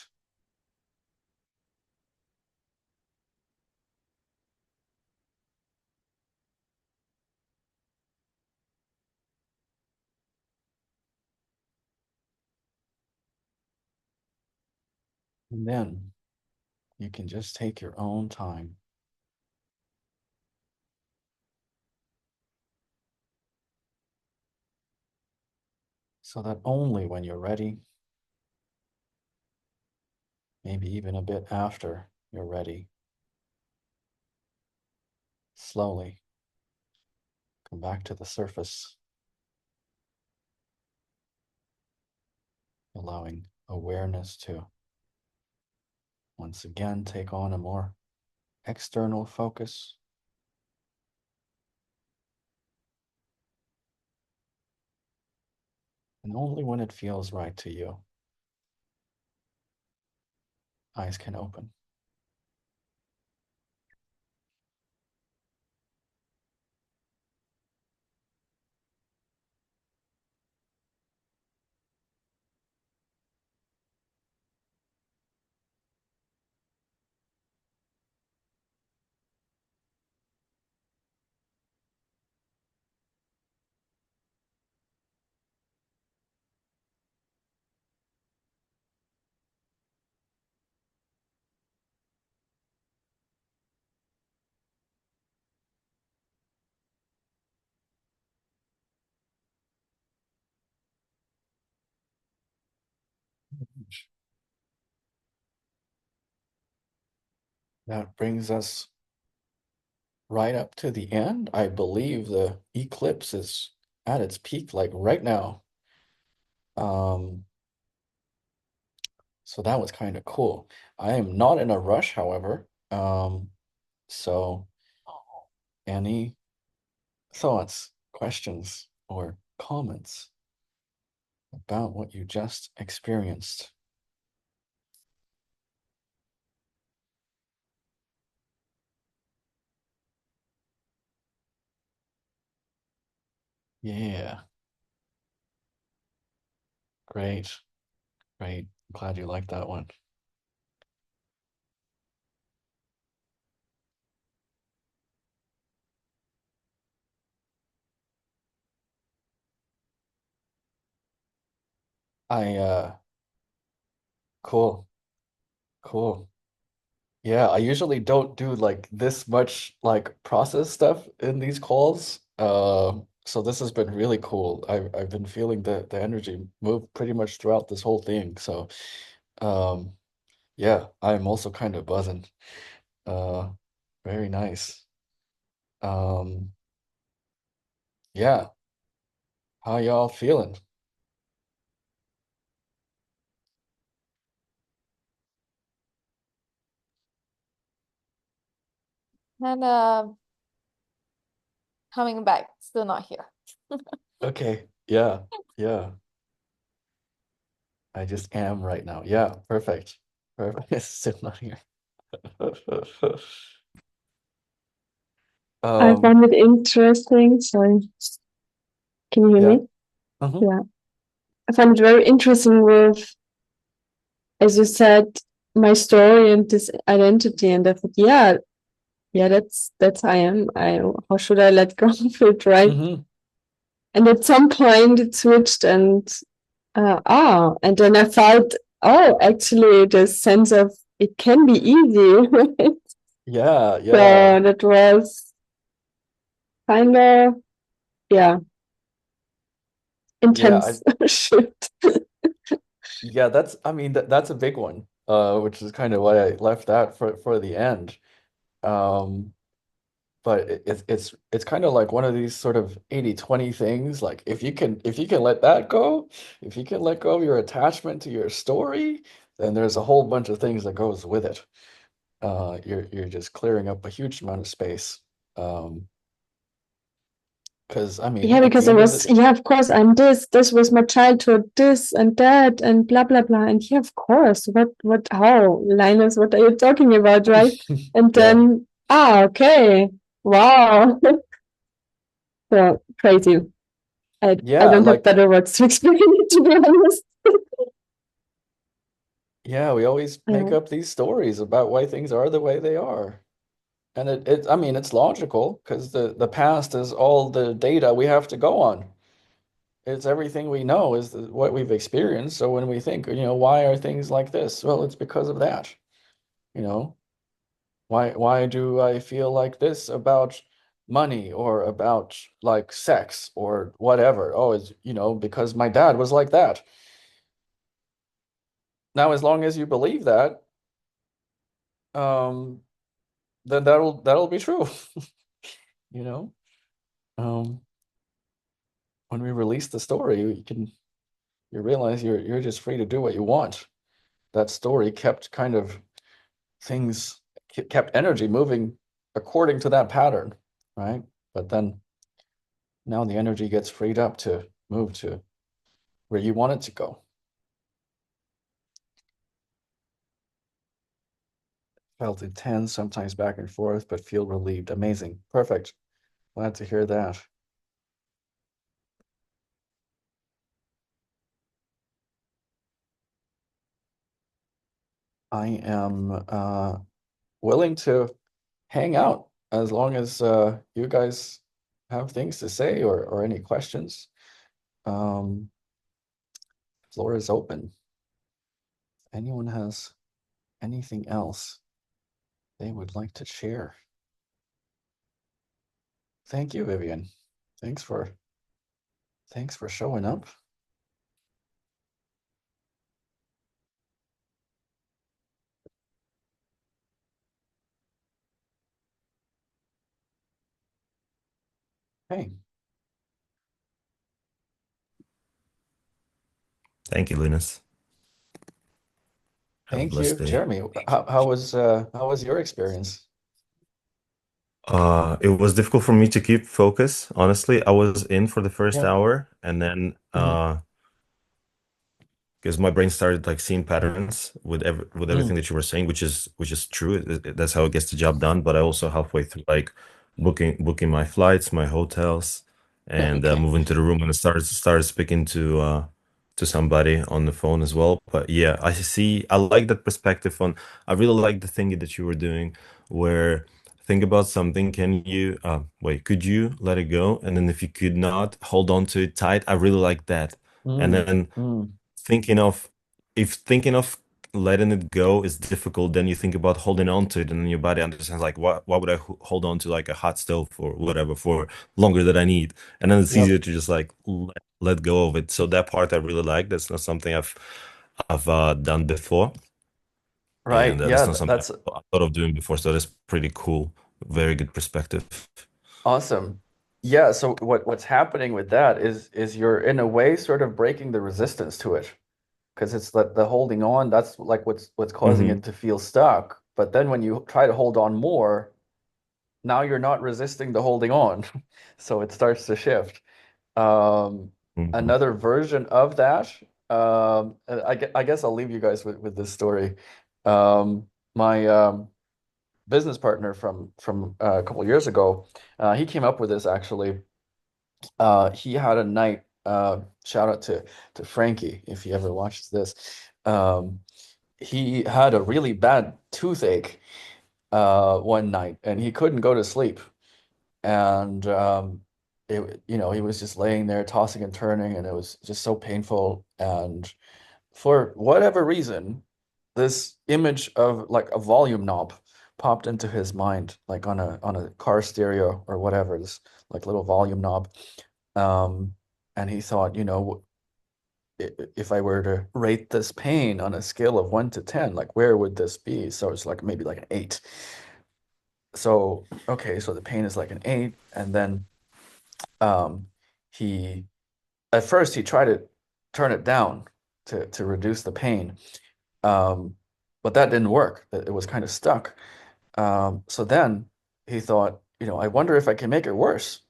Speaker 2: And then you can just take your own time. So that only when you're ready, maybe even a bit after you're ready, slowly come back to the surface, allowing awareness to once again take on a more external focus. And only when it feels right to you, eyes can open. That brings us right up to the end. I believe the eclipse is at its peak, like right now. So that was kind of cool. I am not in a rush, however. So any thoughts, questions, or comments about what you just experienced? Yeah, great, great. I'm glad you liked that one. Cool, cool. Yeah, I usually don't do like this much like process stuff in these calls. So this has been really cool. I've been feeling the energy move pretty much throughout this whole thing. So um yeah, I'm also kind of buzzing. Uh very nice. Um yeah, how y'all feeling?
Speaker 1: And coming back, still not here.
Speaker 2: Okay, yeah, yeah. I just am right now. Yeah, perfect. Perfect. It's still not here.
Speaker 5: I
Speaker 2: Um,
Speaker 5: found it interesting. Sorry, can you hear
Speaker 2: yeah.
Speaker 5: me?
Speaker 2: Uh-huh.
Speaker 5: Yeah. I found it very interesting with, as you said, my story and this identity. And I thought, yeah, that's I am. How should I let go of it, right?
Speaker 2: Mm-hmm.
Speaker 5: And at some point it switched and then I felt, oh, actually the sense of it can be easy. Right?
Speaker 2: Yeah, yeah.
Speaker 5: So that was kind of, yeah,
Speaker 2: Yeah,
Speaker 5: intense shift.
Speaker 2: yeah, I mean that's a big one. Which is kind of why I left that for the end. Um, but it's kind of like one of these sort of 80/20 things. Like if you can let that go, if you can let go of your attachment to your story, then there's a whole bunch of things that goes with it. You're just clearing up a huge amount of space. Because I mean,
Speaker 5: Yeah,
Speaker 2: at
Speaker 5: because
Speaker 2: the
Speaker 5: I
Speaker 2: end of
Speaker 5: was,
Speaker 2: the
Speaker 5: yeah, of course, I'm this was my childhood, this and that, and blah, blah, blah. And yeah, of course, how, Linus, what are you talking about, right? And
Speaker 2: yeah,
Speaker 5: then, okay, wow. So crazy. I
Speaker 2: yeah,
Speaker 5: don't have
Speaker 2: like
Speaker 5: better words to explain it, to be honest.
Speaker 2: yeah, we always make
Speaker 5: Yeah.
Speaker 2: up these stories about why things are the way they are. And I mean, it's logical because the past is all the data we have to go on. It's everything we know is what we've experienced. So when we think, why are things like this? Well, it's because of that. You know, why do I feel like this about money or about like sex or whatever? Oh, it's, because my dad was like that. Now, as long as you believe that, um, then that'll be true. You know, um, when we release the story, you realize you're just free to do what you want. That story kept kind of things kept energy moving according to that pattern, right? But then now the energy gets freed up to move to where you want it to go. Felt intense, sometimes back and forth, but feel relieved. Amazing. Perfect. Glad to hear that. I am willing to hang out as long as you guys have things to say or any questions. Um, Floor is open. If anyone has anything else they would like to share. Thank you, Vivian. Thanks for thanks for showing up. Hey,
Speaker 4: Thank you, Linus. Have a
Speaker 2: thank
Speaker 4: blessed
Speaker 2: you,
Speaker 4: day.
Speaker 2: Jeremy. How was your experience?
Speaker 4: It was difficult for me to keep focus. Honestly, I was in for the first
Speaker 2: Yeah.
Speaker 4: hour, and then
Speaker 2: Mm,
Speaker 4: because my brain started like seeing patterns with everything
Speaker 2: mm.
Speaker 4: that you were saying, which is true. That's how it gets the job done. But I also halfway through like booking my flights, my hotels, and
Speaker 2: Okay.
Speaker 4: moving to the room and started speaking to somebody on the phone as well. But yeah, I see. I like that perspective on. I really like the thing that you were doing, where think about something. Can you wait? Could you let it go? And then if you could not, hold on to it tight. I really like that. And
Speaker 2: Mm,
Speaker 4: then
Speaker 2: mm.
Speaker 4: thinking of if thinking of letting it go is difficult, then you think about holding on to it, and then your body understands like why would I hold on to like a hot stove or whatever for longer than I need, and then it's
Speaker 2: Yep.
Speaker 4: easier to just like let go of it. So that part I really like. That's not something I've done before,
Speaker 2: Right.
Speaker 4: and
Speaker 2: Yeah,
Speaker 4: that's not something I thought of doing before. So that's pretty cool. Very good perspective.
Speaker 2: awesome. Yeah, so what's happening with that is you're in a way sort of breaking the resistance to it because it's the holding on, that's like what's causing
Speaker 4: Hmm.
Speaker 2: it to feel stuck. But then when you try to hold on more, now you're not resisting the holding on. So it starts to shift. Um,
Speaker 4: Hmm.
Speaker 2: Another version of that, I guess I'll leave you guys with this story. My business partner from a couple of years ago, he came up with this actually. He had a night, shout out to Frankie if he ever watches this. Um, he had a really bad toothache one night and he couldn't go to sleep. And he was just laying there tossing and turning, and it was just so painful. And for whatever reason, this image of like a volume knob popped into his mind, like on a car stereo or whatever, this like little volume knob. Um, and he thought, if I were to rate this pain on a scale of 1 to 10, like where would this be? So it's like maybe like an 8. So okay, so the pain is like an 8, and then um, he at first he tried to turn it down to reduce the pain, But that didn't work. It was kind of stuck. So then he thought, I wonder if I can make it worse.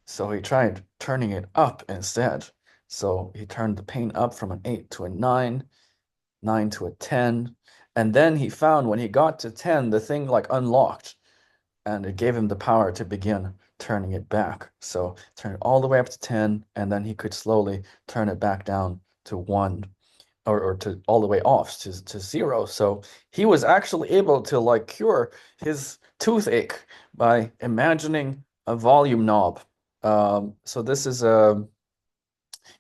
Speaker 2: So he tried turning it up instead. So he turned the pain up from an 8 to a 9, 9 to a 10. And then he found when he got to 10, the thing like unlocked and it gave him the power to begin turning it back. So turn it all the way up to 10, and then he could slowly turn it back down to 1 or to all the way off to 0. So he was actually able to like cure his toothache by imagining a volume knob. So this is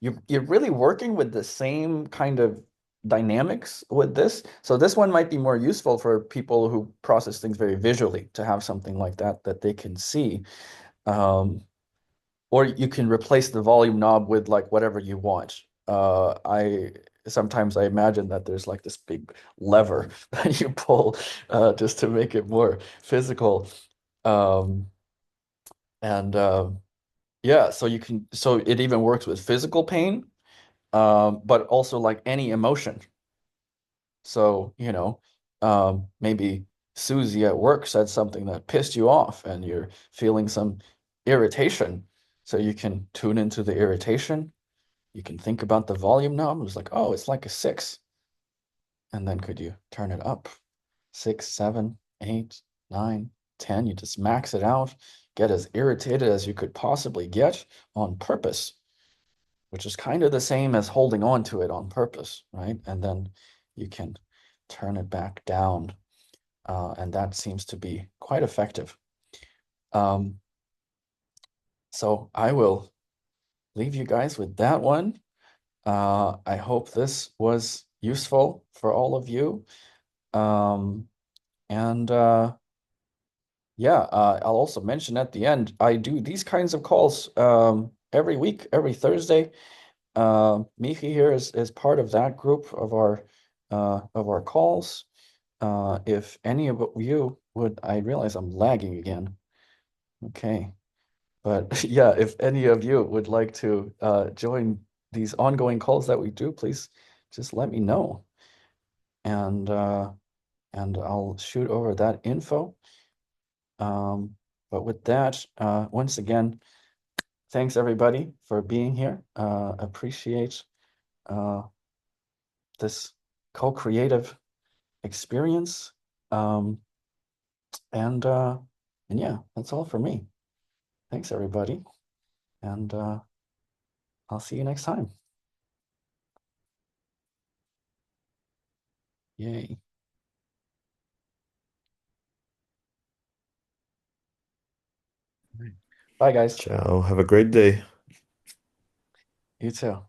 Speaker 2: you're really working with the same kind of dynamics with this. So this one might be more useful for people who process things very visually to have something like that that they can see. Or you can replace the volume knob with like whatever you want. I sometimes I imagine that there's like this big lever that you pull just to make it more physical. Um, and yeah, so it even works with physical pain, but also like any emotion. So, maybe Susie at work said something that pissed you off and you're feeling some irritation. So you can tune into the irritation. You can think about the volume knob. It's like, oh, it's like a 6. And then could you turn it up? 6, 7, 8, 9, 10. You just max it out, get as irritated as you could possibly get on purpose, which is kind of the same as holding on to it on purpose, right? And then you can turn it back down. And that seems to be quite effective. Um, so I will leave you guys with that one. I hope this was useful for all of you. And yeah, I'll also mention at the end, I do these kinds of calls every week, every Thursday. Mihi here is part of that group of our calls. If any of you would, I realize I'm lagging again. Okay. But yeah, if any of you would like to join these ongoing calls that we do, please just let me know. And I'll shoot over that info. But with that, once again, thanks everybody for being here. Appreciate this co-creative experience. Um, and yeah, that's all for me. Thanks everybody. And I'll see you next time. Yay. Bye guys.
Speaker 4: Ciao. Have a great day.
Speaker 2: You too.